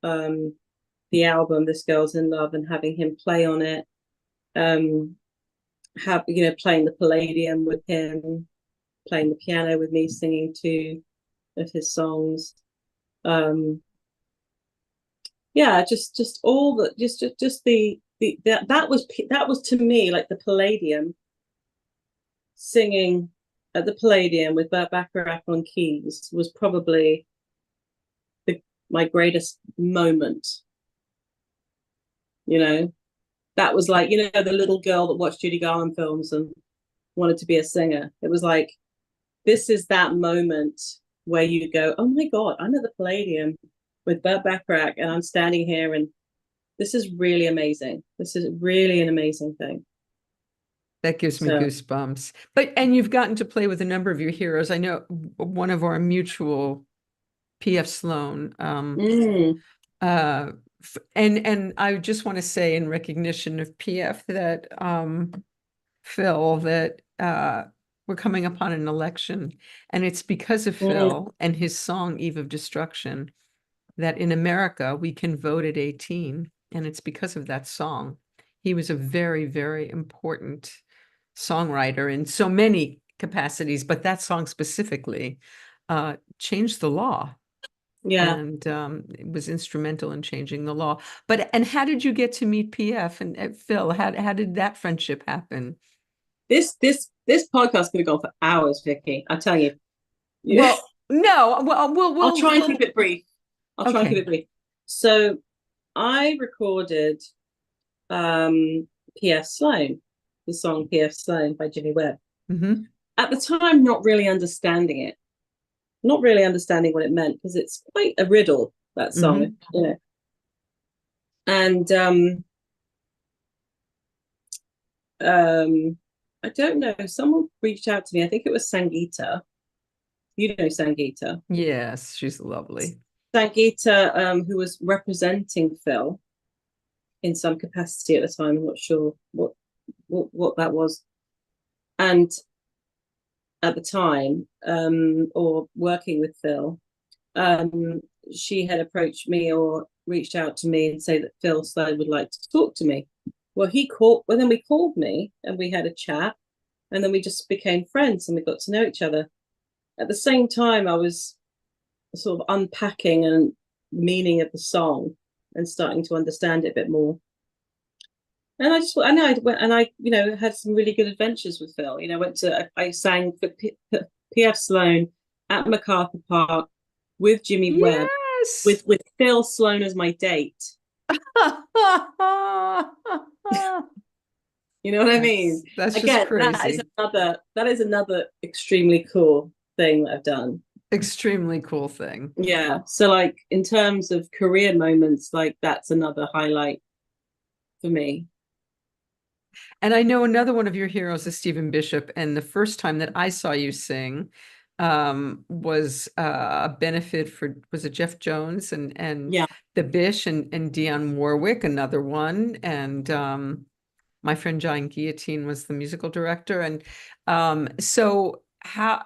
um the album This Girl's in Love and having him play on it, um playing the Palladium with him, playing the piano with me, singing two of his songs. um yeah, just all the just the that was to me like the Palladium, singing at the Palladium with Burt Bacharach on keys was probably my greatest moment. You know, that was like, the little girl that watched Judy Garland films and wanted to be a singer. It was like, this is that moment where you go, oh my God, I'm at the Palladium with Burt Bacharach and I'm standing here, and this is really amazing. This is really an amazing thing. That gives me So, goosebumps. And you've gotten to play with a number of your heroes. I know one of our mutual PF Sloan. mm, Uh, and I just want to say in recognition of PF that Phil, that we're coming upon an election, and it's because of mm, Phil and his song Eve of Destruction that in America we can vote at 18, and it's because of that song. He was a very, very important songwriter in so many capacities, but that song specifically changed the law, yeah. and it was instrumental in changing the law. And how did you get to meet PF and Phil? How did that friendship happen? This podcast could have gone for hours, Vicky. I'm telling you. Yeah. Well, no, I'll try and keep it brief. I'll try and keep okay. it brief. So I recorded PF Sloan, the song PF Sloan by Jimmy Webb. Mm-hmm. At the time, not really understanding it, not really understanding what it meant, because it's quite a riddle, that song, Mm-hmm. you know. And I don't know, someone reached out to me. I think it was Sangeeta. You know Sangeeta. Yes, she's lovely. Sangeeta, who was representing Phil in some capacity at the time. I'm not sure what that was. And at the time, or working with Phil, she had approached me or reached out to me and say that Phil Sloan would like to talk to me. Well, then we called me and we had a chat, and then we just became friends and we got to know each other. At the same time, I was sort of unpacking and meaning of the song and starting to understand it a bit more. And I went and I, you know, had some really good adventures with Phil. You know, I sang for PF Sloan at MacArthur Park with Jimmy Webb, Yes. with Phil Sloan as my date. You know what I mean? That's just Again, crazy. that is another extremely cool thing that I've done. Extremely cool thing. Yeah. So like in terms of career moments, like that's another highlight for me. And I know another one of your heroes is Stephen Bishop. And the first time that I saw you sing was a benefit for, was it Jeff Jones and Yeah. the Bish and Dionne Warwick, another one. And my friend John Guillotine was the musical director. And so how,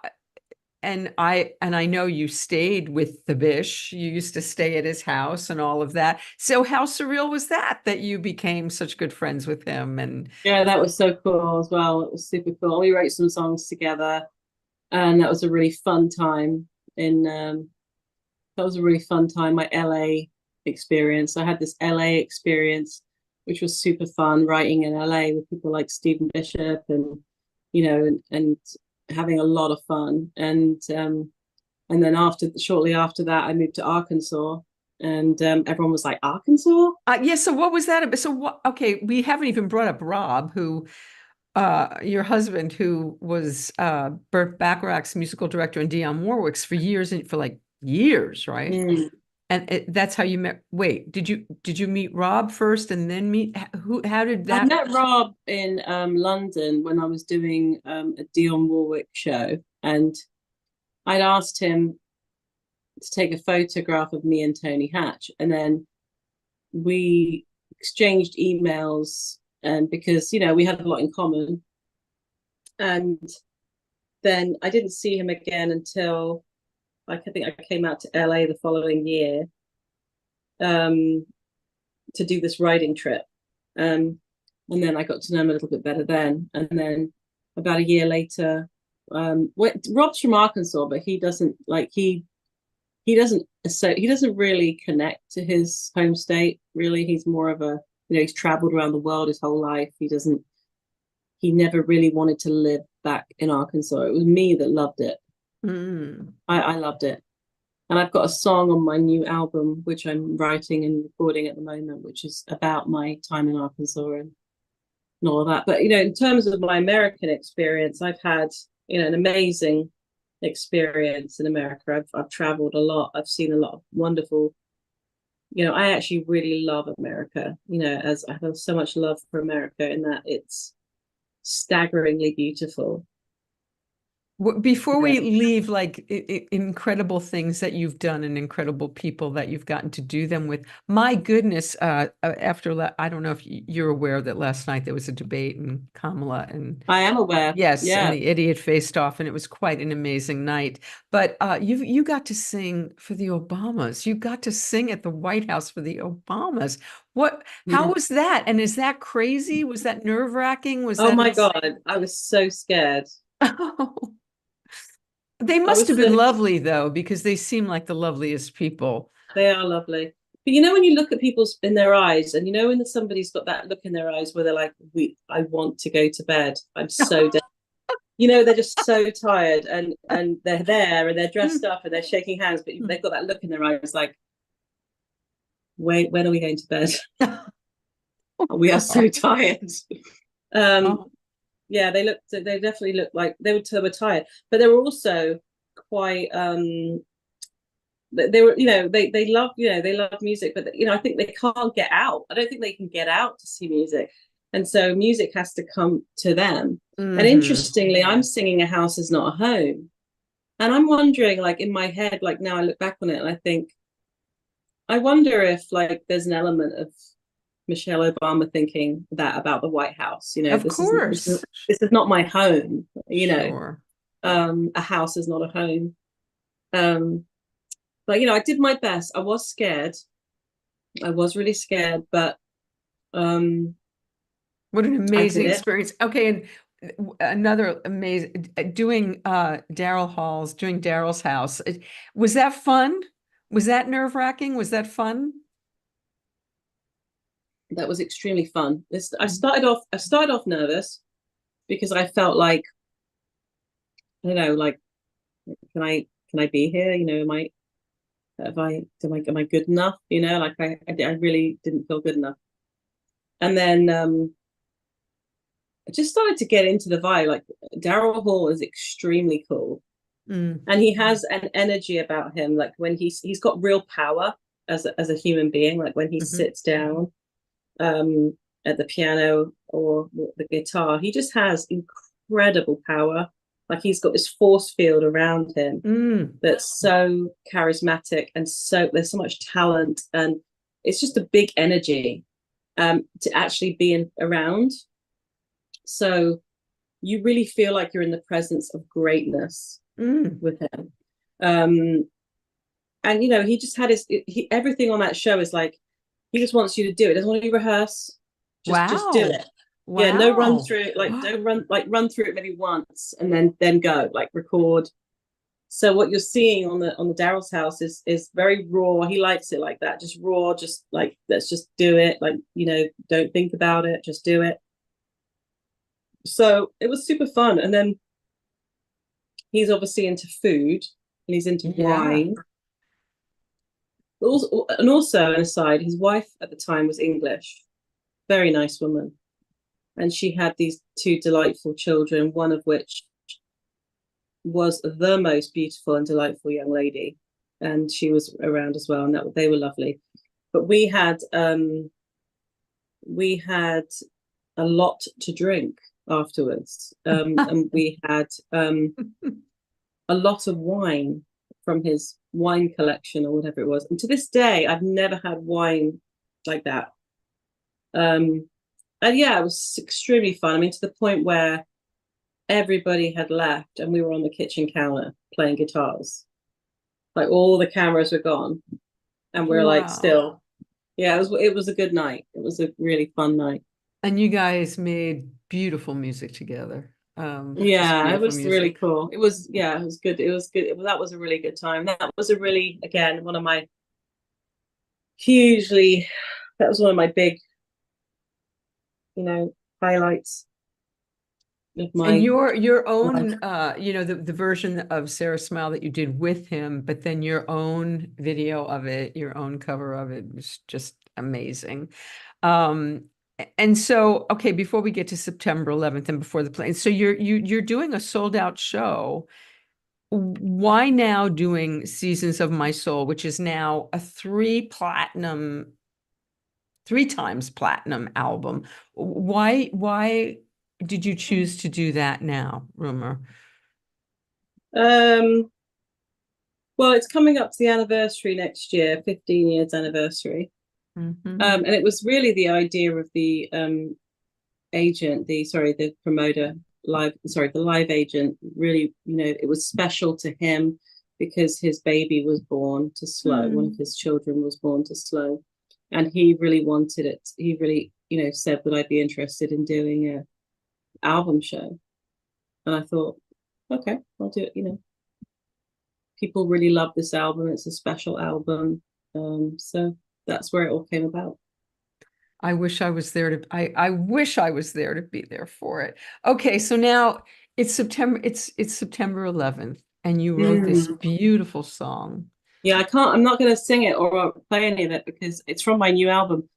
and I know you stayed with the Bish. You used to stay at his house and all of that. So how surreal was that you became such good friends with him? And Yeah, that was so cool as well. It was super cool. We wrote some songs together, and that was a really fun time. That was a really fun time. My LA experience. I had this LA experience, which was super fun, writing in LA with people like Stephen Bishop, and you know, and having a lot of fun. And then shortly after that, I moved to Arkansas, and everyone was like, Arkansas? yeah, so what was that about? So what, okay, we haven't even brought up Rob, who your husband, who was Burt Bacharach's musical director and Dionne Warwick's for years, and for like years, right? Mm. And that's how you met. Wait, did you meet Rob first and then meet who? How did I that? met Rob in London when I was doing a Dionne Warwick show, and I'd asked him to take a photograph of me and Tony Hatch, and then we exchanged emails, and because you know we had a lot in common, and then I didn't see him again until like I think I came out to LA the following year to do this writing trip. And then I got to know him a little bit better then. And then about a year later, Rob's from Arkansas, but he doesn't really connect to his home state. Really, he's more of a, you know, he's traveled around the world his whole life. He never really wanted to live back in Arkansas. It was me that loved it. I loved it. And I've got a song on my new album, which I'm writing and recording at the moment, which is about my time in Arkansas and all of that. But, you know, in terms of my American experience, I've had, you know, an amazing experience in America. I've traveled a lot. I've seen a lot of wonderful, you know, I actually really love America, you know, as I have so much love for America in that it's staggeringly beautiful. Before we leave, like incredible things that you've done and incredible people that you've gotten to do them with. My goodness, after I don't know if you're aware that last night there was a debate in Kamala and I am aware. yes, Yeah. and the idiot faced off, and it was quite an amazing night. But you got to sing for the Obamas. You got to sing at the White House for the Obamas. How was that? And is that crazy? Was that nerve-wracking? Was Oh that my insane? God, I was so scared. They must have been lovely, though, because they seem like the loveliest people. They are lovely. But you know, when you look at people in their eyes, and you know, when somebody's got that look in their eyes where they're like, I want to go to bed. I'm so dead. You know, they're just so tired, and they're there and they're dressed up and they're shaking hands, but they've got that look in their eyes like, wait, when are we going to bed? We are so tired. Oh, Yeah, they definitely looked like they were tired, but they were also quite they were, they love, they love music, but I think they can't get out. I don't think they can get out to see music, and so music has to come to them. And interestingly, I'm singing "A House Is Not a Home," and I'm wondering, like, in my head, like, now I look back on it and I think, I wonder if, like, there's an element of Michelle Obama thinking that about the White House. of This is course. this is not my home. Sure. A house is not a home. But I did my best. I was scared. I was really scared, but What an I did amazing it. experience. Okay, and another amazing doing doing Daryl's house. Was that fun? Was that nerve-wracking? Was that fun? That was extremely fun. I started off nervous because I felt like, I don't know, like, can I be here? Am I good enough? Like, I really didn't feel good enough. And then I just started to get into the vibe. Like, Daryl Hall is extremely cool. And he has an energy about him. Like, when he's got real power as a human being. Like, when he sits down at the piano or the guitar, he just has incredible power. Like, he's got this force field around him that's so charismatic, and so there's so much talent, and it's just a big energy to actually be around. So you really feel like you're in the presence of greatness with him. And he just had everything on that show is like, he just wants you to do it. Doesn't want you to rehearse. Just do it. Wow. Yeah, no run through it. Like, don't run through it maybe once and then go, like, record. So what you're seeing on the Daryl's house is very raw. He likes it like that, just raw, just like, let's just do it. Like, don't think about it, just do it. So it was super fun. And then he's obviously into food and he's into wine. And also, an aside, his wife at the time was English, very nice woman. And she had these two delightful children, one of which was the most beautiful and delightful young lady. And she was around as well, and they were lovely. But we had a lot to drink afterwards. And we had a lot of wine from his wine collection or whatever it was. And to this day, I've never had wine like that. And yeah, it was extremely fun. I mean, to the point where everybody had left and we were on the kitchen counter playing guitars. Like, all the cameras were gone and we're like, still. Yeah, it was a good night. It was a really fun night. And you guys made beautiful music together. Yeah, it was really cool. It was good. It was good. That was a really good time. That was again, one of my big, highlights of my. And your own, the version of Sarah Smile that you did with him, but then your own video of it, your own cover of it was just amazing. And so, okay, before we get to September 11th and before the play, so you're doing a sold out show. Why now doing Seasons of My Soul, which is now a 3 times platinum album? Why did you choose to do that now, Rumer? Well, it's coming up to the anniversary next year, 15 years anniversary. And it was really the idea of the agent, the promoter, the live agent. Really, it was special to him because his baby was born to slow. One of his children was born to slow, and he really wanted it. He really, said, would I be interested in doing a album show? And I thought, okay, I'll do it. People really love this album. It's a special album. So that's where it all came about. I wish I was there I wish I was there to be there for it. Okay, so now it's September 11th, and you wrote this beautiful song. Yeah, I'm not going to sing it or play any of it because it's from my new album.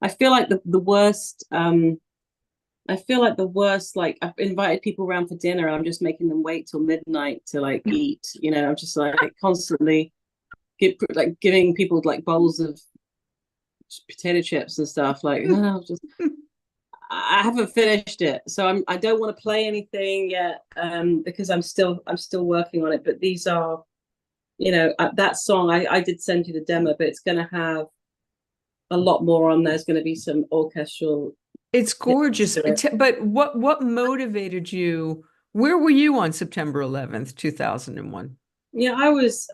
I feel like the worst. I feel like the worst. Like I've invited people around for dinner, and I'm just making them wait till midnight to like eat. You know, I'm just like constantly giving people like bowls of potato chips and stuff. Like, oh, just I haven't finished it, so I don't want to play anything yet, because I'm still working on it. But these are, you know, that song I did send you the demo, but it's going to have a lot more on. There's going to be some orchestral It's bits gorgeous. to it. But what motivated you? Where were you on September 11th, 2001? Yeah, I was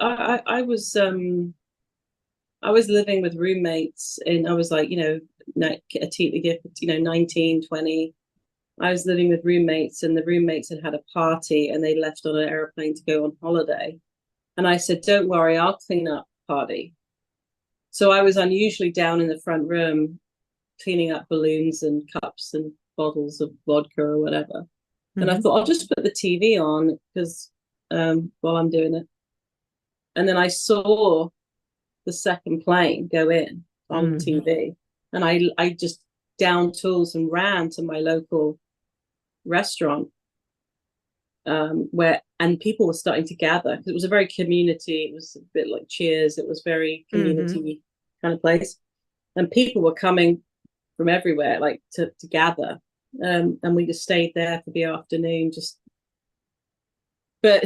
living with roommates, and I was like, you know, a teenager, you know, 19, 20. I was living with roommates, and the roommates had a party, and they left on an airplane to go on holiday. And I said, don't worry, I'll clean up party. So I was unusually down in the front room cleaning up balloons and cups and bottles of vodka or whatever. And I Mhm. thought I'll just put the TV on because while I'm doing it. And then I saw the second plane go in on Mhm. TV. And I just downed tools and ran to my local restaurant, where and people were starting to gather because it was a very community. It was a bit like Cheers. It was very Mhm. community kind of place, and people were coming from everywhere, like to gather. And we just stayed there for the afternoon. Just, but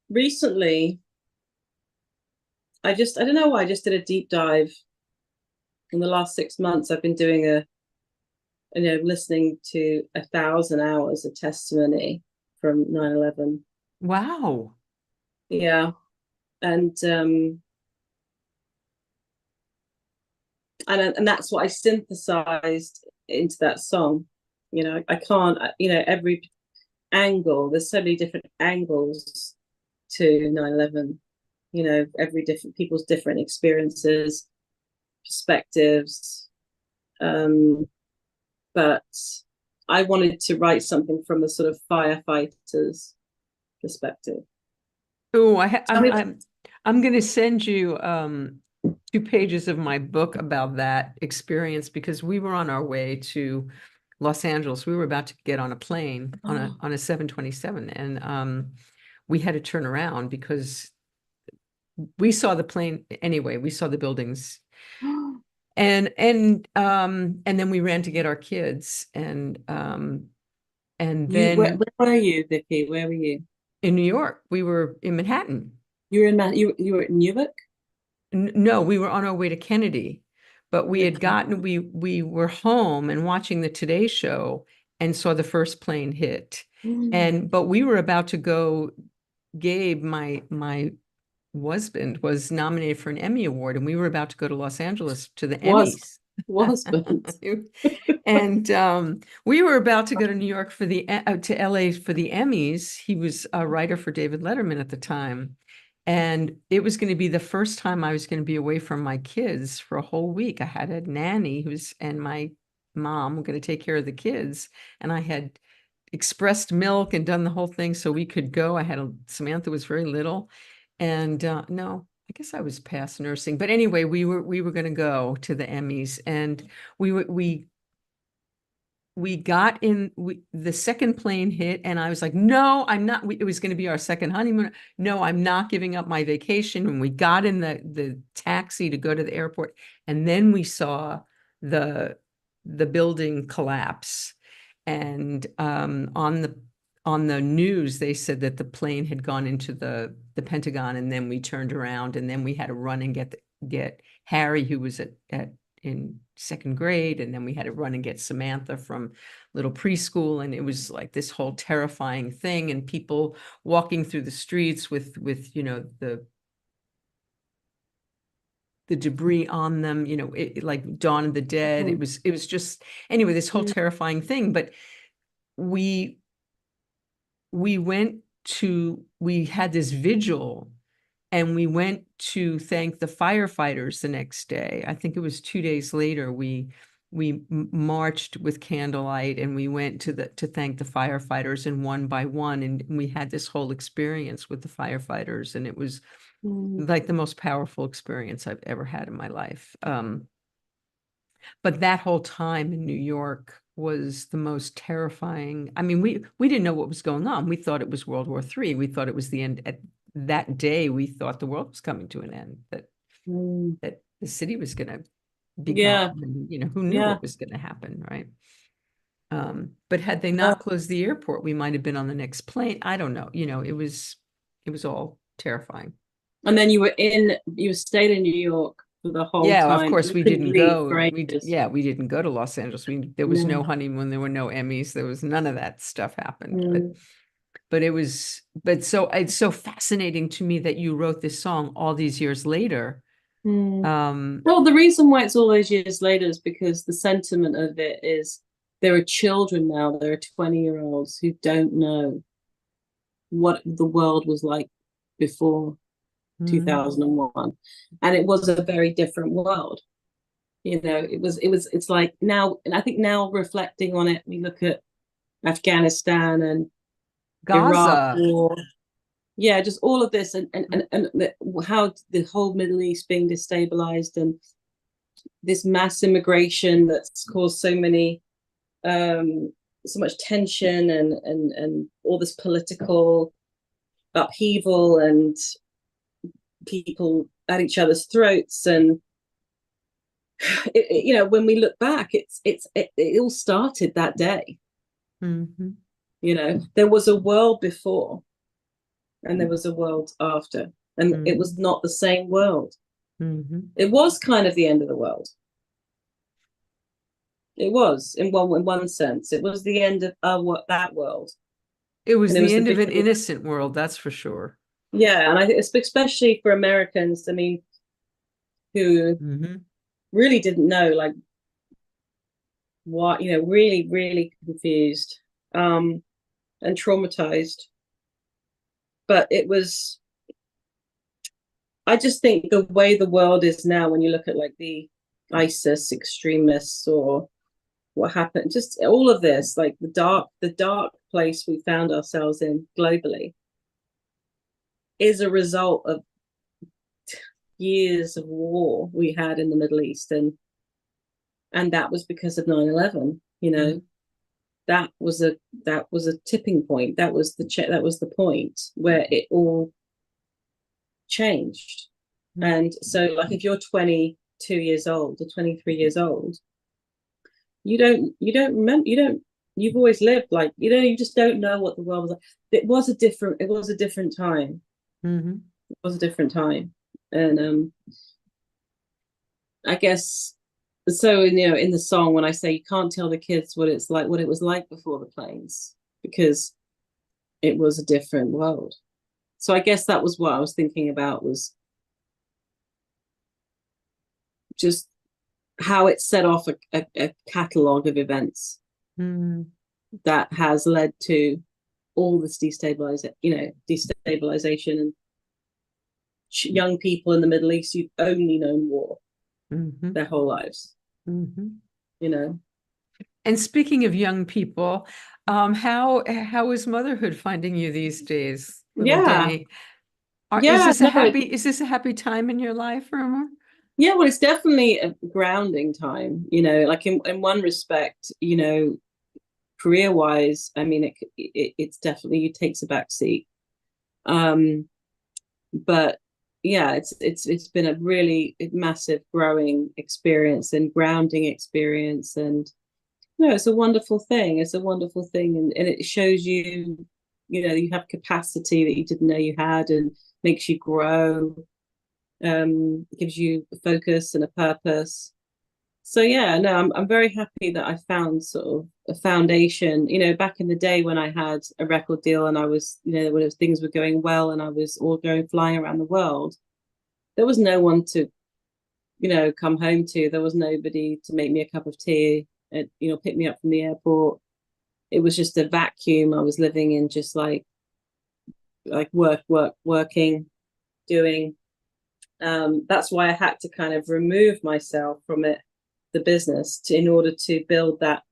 recently, I don't know why I just did a deep dive in the last 6 months. I've been doing listening to 1,000 hours of testimony from 9/11. Wow. Yeah, and and that's what I synthesized into that song. You know, I can't, you know, every angle, there's so many different angles to 9/11. You know, every different people's different experiences, perspectives. But I wanted to write something from a sort of firefighter's perspective. Oh, Tell me. I'm going to send you 2 pages of my book about that experience because we were on our way to Los Angeles. We were about to get on a plane on a 727, and we had to turn around because we saw the plane anyway. We saw the buildings, and then we ran to get our kids, and Where then were you, Vicki? Where were you? in New York, we were in Manhattan. You were in you were in Newark. No, we were on our way to Kennedy, but Okay. we were home and watching the Today Show and saw the first plane hit. But we were about to go. Gabe, my husband, was nominated for an Emmy Award, and we were about to go to Los Angeles to the Was Emmys. husband. And we were about to go to New York for to LA for the Emmys. He was a writer for David Letterman at the time. And it was going to be the first time I was going to be away from my kids for a whole week. I had a nanny and my mom were going to take care of the kids. And I had expressed milk and done the whole thing so we could go. Samantha was very little. And no, I guess I was past nursing. But anyway, we were going to go to the Emmys, and we got in, the second plane hit, and I was like, no, I'm not. It was going to be our second honeymoon. No, I'm not giving up my vacation. And we got in the taxi to go to the airport, and then we saw the building collapse. And on the news, they said that the plane had gone into the Pentagon, and then we turned around, and then we had to run and get Harry, who was in second grade, and then we had to run and get Samantha from little preschool, and it was like this whole terrifying thing, and people walking through the streets with you know the debris on them, you know, like Dawn of the Dead. It was just, anyway, this whole terrifying thing. But we we had this vigil, and we went to thank the firefighters the next day. I think it was 2 days later. We marched with candlelight, and we went to thank the firefighters, and one by one, and we had this whole experience with the firefighters, and it was like the most powerful experience I've ever had in my life. But that whole time in New York was the most terrifying. I mean, we didn't know what was going on. We thought it was World War III. We thought it was the end. At that day, we thought the world was coming to an end, that that the city was going to be Yeah, gone. And, you know, who knew yeah. what was going to happen, right? But had they not closed the airport, we might have been on the next plane. I don't know. You know, it was all terrifying. And then you stayed in New York for the whole Yeah, of time. course You we couldn't didn't leave go. for ages. We didn't go to Los Angeles. There was no honeymoon, there were no Emmys, there was none of that stuff happened. But it's so fascinating to me that you wrote this song all these years later. Well, the reason why it's all those years later is because the sentiment of it is there are children now, there are 20-year-olds who don't know what the world was like before 2001, and it was a very different world. You know, it's like now, and I think now reflecting on it, we look at Afghanistan and Iraq Gaza. war, yeah, just all of this, and how the whole Middle East being destabilized, and this mass immigration that's caused so much tension, and all this political upheaval, and people at each other's throats. And you know, when we look back, it all started that day. You know, there was a world before and there was a world after, and it was not the same world. It was kind of the end of the world. It was, in one sense, it was the end of that world. It was the end of an innocent world, that's for sure. Yeah, and I think it's especially for Americans, I mean, who really didn't know, like, what, you know, really, really confused, and traumatized. But it was, I just think the way the world is now, when you look at like the ISIS extremists or what happened, just all of this, like the dark place we found ourselves in globally, is a result of years of war we had in the Middle East, and that was because of 9/11. You know, that was a tipping point. That was the point where it all changed. And so, like, if you're 22 years old or 23 years old, you don't remember, you've always lived, like, you know, you just don't know what the world was like. It was a different time. It was a different time. And I guess, so, you know, in the song, when I say you can't tell the kids what it was like before the planes, because it was a different world. So I guess that was what I was thinking about, was just how it set off a catalogue of events that has led to all this destabilization and young people in the Middle East who've only known war their whole lives. You know. And speaking of young people, how is motherhood finding you these days, little Denny? Is this a happy time in your life, Rumer? Yeah, well, it's definitely a grounding time, you know, like in one respect, you know, career-wise, I mean, it's definitely, it takes a back seat. But yeah, it's been a really massive growing experience and grounding experience, and you know, it's a wonderful thing. It's a wonderful thing, and it shows you, you know, you have capacity that you didn't know you had, and makes you grow, gives you a focus and a purpose. So yeah, no, I'm very happy that I found sort of a foundation. You know, back in the day when I had a record deal and I was, you know, when things were going well and I was all flying around the world, there was no one to, you know, come home to. There was nobody to make me a cup of tea and, you know, pick me up from the airport. It was just a vacuum I was living in, just like working, doing. That's why I had to kind of remove myself from the business, in order to build that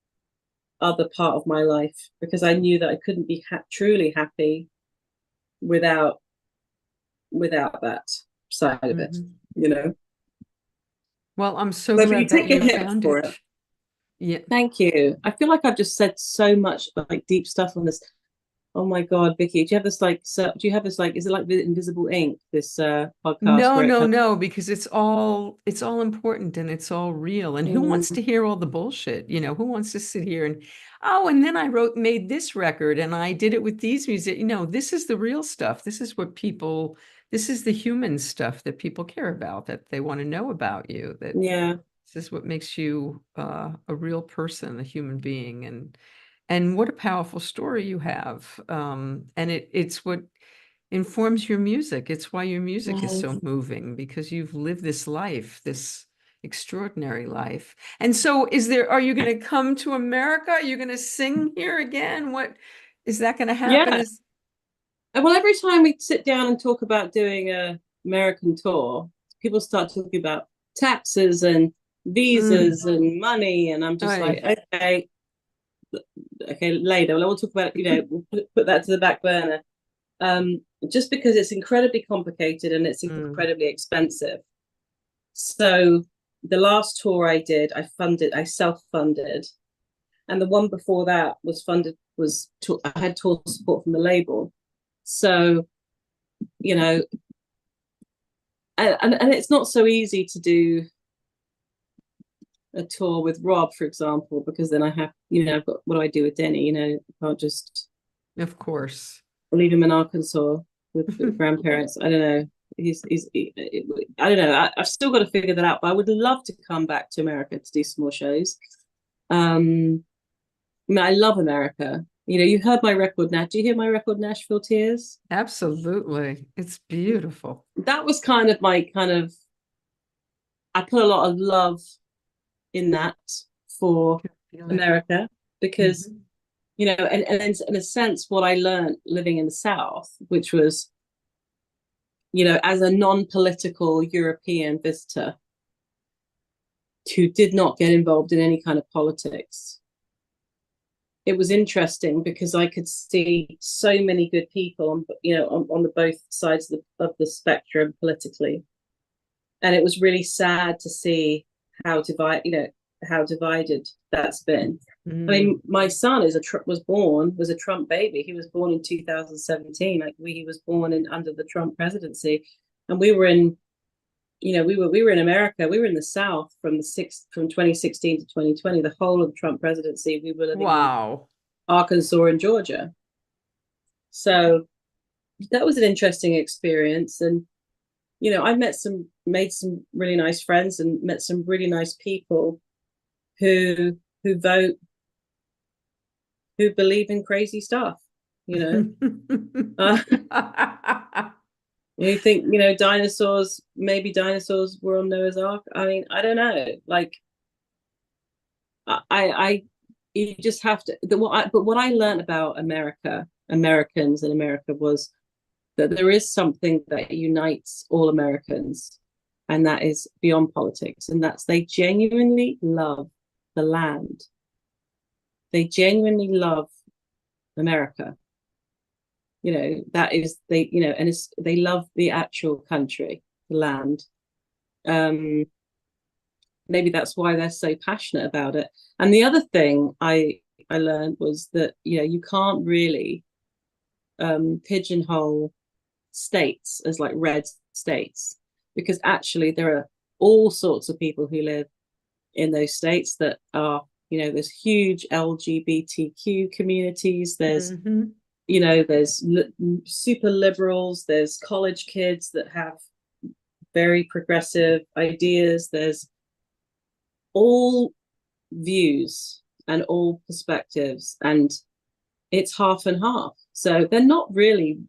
other part of my life, because I knew that I couldn't be truly happy without that side of it, you know. Well, I'm so So you glad that take a you hit found for it. it. Yeah. Thank you. I feel like I've just said so much like deep stuff on this. Oh my God, Vicky, do you have this like, so, do you have this like, is it like the invisible ink, this podcast No, where it no, kind no, because it's all important and it's all real. And of, who wants to hear all the bullshit? You know, who wants to sit here and, oh, and then I made this record and I did it with these music. You know, this is the real stuff. This is what people, this is the human stuff that people care about, that they want to know about you, that yeah, this is what makes you a real person, a human being. And what a powerful story you have. And it's what informs your music. It's why your music is so moving, because you've lived this life, this extraordinary life. And so are you going to come to America? Are you going to sing here again? What is that going to happen? yeah. Well, every time we sit down and talk about doing a American tour, people start talking about taxes and Mm, visas and money, and I'm just like, aye. okay, okay, later. Well, we'll talk about, we'll put that to the back burner. Just because it's incredibly complicated and it's Mm. incredibly expensive. So the last tour I did, I self-funded, and the one before that was funded. I had tour support from the label. So you know, and it's not so easy to do a tour with Rob, for example, because then I have, I've got, what do I do with Denny? I can't just Of course. leave him in Arkansas with grandparents. I don't know. I don't know. I've still got to figure that out, but I would love to come back to America to do some more shows. I mean, I love America. You heard my record now. Do you hear my record, Nashville Tears? Absolutely. It's beautiful. That was kind of I put a lot of love in that for Feel it. America because, Mhm. and in a sense, what I learned living in the South, which was, as a non-political European visitor who did not get involved in any kind of politics, it was interesting because I could see so many good people on the both sides of the spectrum politically, and it was really sad to see how divided that's been. I Mm. mean, my son was a Trump baby. He was born in 2017. He was born under the Trump presidency, and we were in we were in America. We were in the South from 2016 to 2020. The whole of the Trump presidency, we were living in Wow. Arkansas and Georgia. So that was an interesting experience. And, I made some really nice friends and met some really nice people who vote, who believe in crazy stuff, you know. Uh, you think, maybe dinosaurs were on Noah's Ark. I mean, I don't know. Like, I you just have to. But what I learned about Americans and America was that there is something that unites all Americans, and that is beyond politics, and that's they genuinely love the land. They genuinely love America. That is and they love the actual country, the land. Um, Maybe that's why they're so passionate about it. And the other thing I learned was that you can't really pigeonhole states as like red states, because actually there are all sorts of people who live in those states that are, there's huge LGBTQ communities. There's Mhm. there's super liberals, there's college kids that have very progressive ideas. There's all views and all perspectives, and it's half and half. So they're not really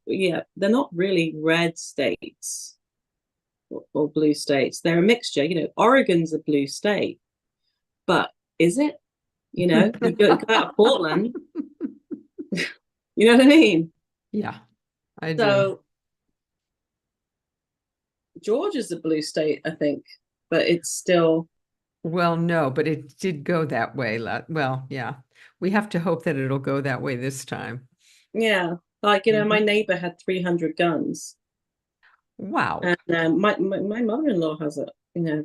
red states or blue states. They're a mixture. Oregon's a blue state, but is it? You go out of Portland, you know what I mean? Yeah, I do. So Georgia's a blue state, I think, but it's still, Well, no, but it did go that way. Well, yeah. We have to hope that it'll go that way this time. yeah. Like, my Mhm. neighbor had 300 guns, Wow. and my mother-in-law has it.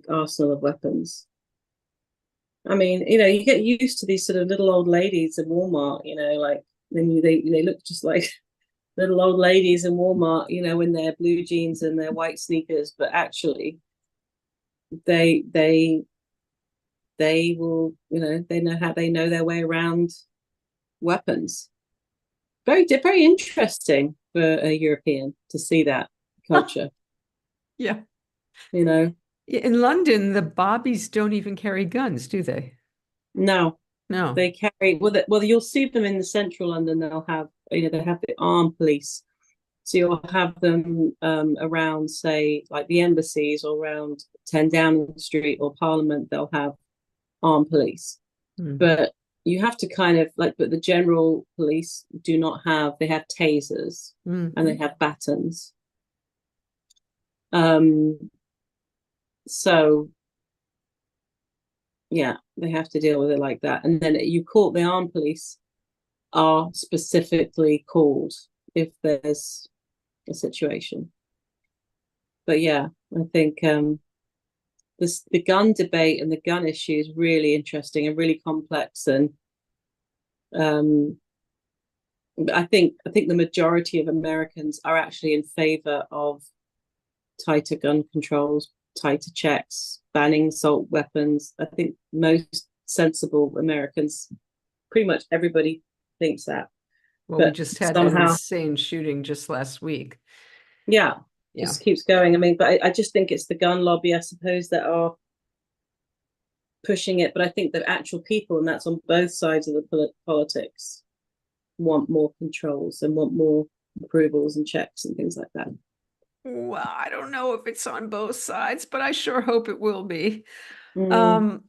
arsenal of weapons. I mean, you get used to these sort of little old ladies in Walmart, like they look just like little old ladies in Walmart, in their blue jeans and their white sneakers, but actually they will, they know their way around weapons. Very interesting for a European to see that culture. Yeah. In London, the bobbies don't even carry guns, do they? No. No. They carry, well, you'll see them in the central London. They'll have, they have the armed police. So you'll have them around, say, like the embassies, or around 10 Downing Street or Parliament, they'll have armed police. But you have to kind of but the general police do not have, they have tasers and they have batons. So yeah, they have to deal with it like that. And then the armed police are specifically called if there's a situation. But yeah, I think the gun debate and the gun issue is really interesting and really complex, and I think the majority of Americans are actually in favor of tighter gun controls, tighter checks, banning assault weapons. I think most sensible Americans, pretty much everybody, thinks that. Well, we just had an insane shooting just last week. Yeah. Just keeps going. I mean, but I just think it's the gun lobby, I suppose, that are pushing it. But I think that actual people, and that's on both sides of the politics, want more controls and want more approvals and checks and things like that. Well, I don't know if it's on both sides, but I sure hope it will be. Rumer,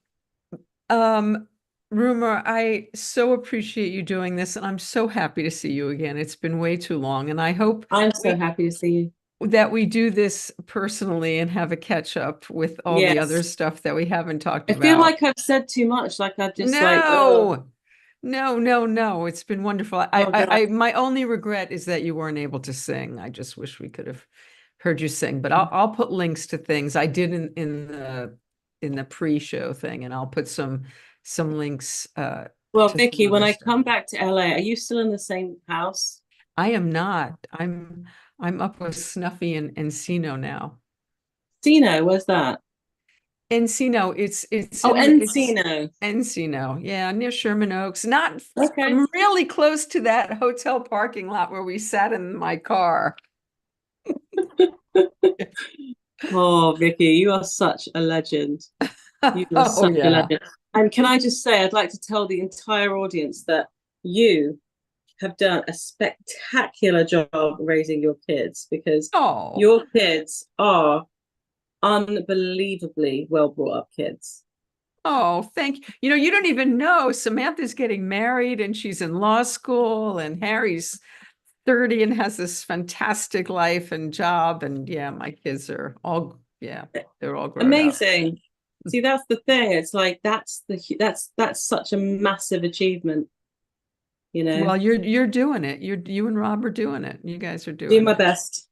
I so appreciate you doing this, and I'm so happy to see you again. It's been way too long, and I hope I'm so happy to see you. That we do this personally and have a catch up with all the other stuff that we haven't talked about. I feel like I've said too much. Like I've just No. It's been wonderful. I my only regret is that you weren't able to sing. I just wish we could have heard you sing. But I'll put links to things I did in the pre-show thing, and I'll put some links. Well, Vicki, when I come back to LA, are you still in the same house? I am not. I'm up with Snuffy and Encino now. Encino, where's that? Encino, it's Encino. Encino, yeah, near Sherman Oaks. Not I'm really close to that hotel parking lot where we sat in my car. Oh, Vicki, you are such a legend. You are such a legend. And can I just say, I'd like to tell the entire audience that you have done a spectacular job raising your kids, because your kids are unbelievably well brought up kids. Oh, thank you. You don't even know. Samantha's getting married and she's in law school, and Harry's 30 and has this fantastic life and job. And yeah, my kids are all, they're all grown amazing. Up. See, that's the thing. It's like that's such a massive achievement. Well, you're doing it. You and Rob are doing it. You guys are doing it. Do my best.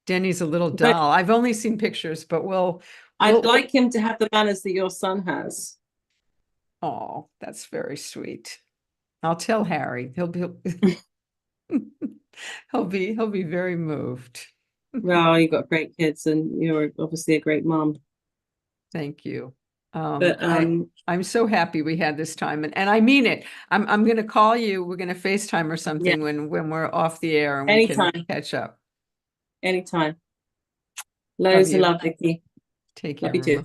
Denny's a little dull. I've only seen pictures, but I'd like him to have the manners that your son has. Oh, that's very sweet. I'll tell Harry. He'll be very moved. Well, you got great kids, and you're obviously a great mom. Thank you. I'm so happy we had this time, and I mean it. I'm going to call you. We're going to FaceTime or something when we're off the air, and we can catch up. Anytime. Loads of love, Vicki. Take care. Love you too.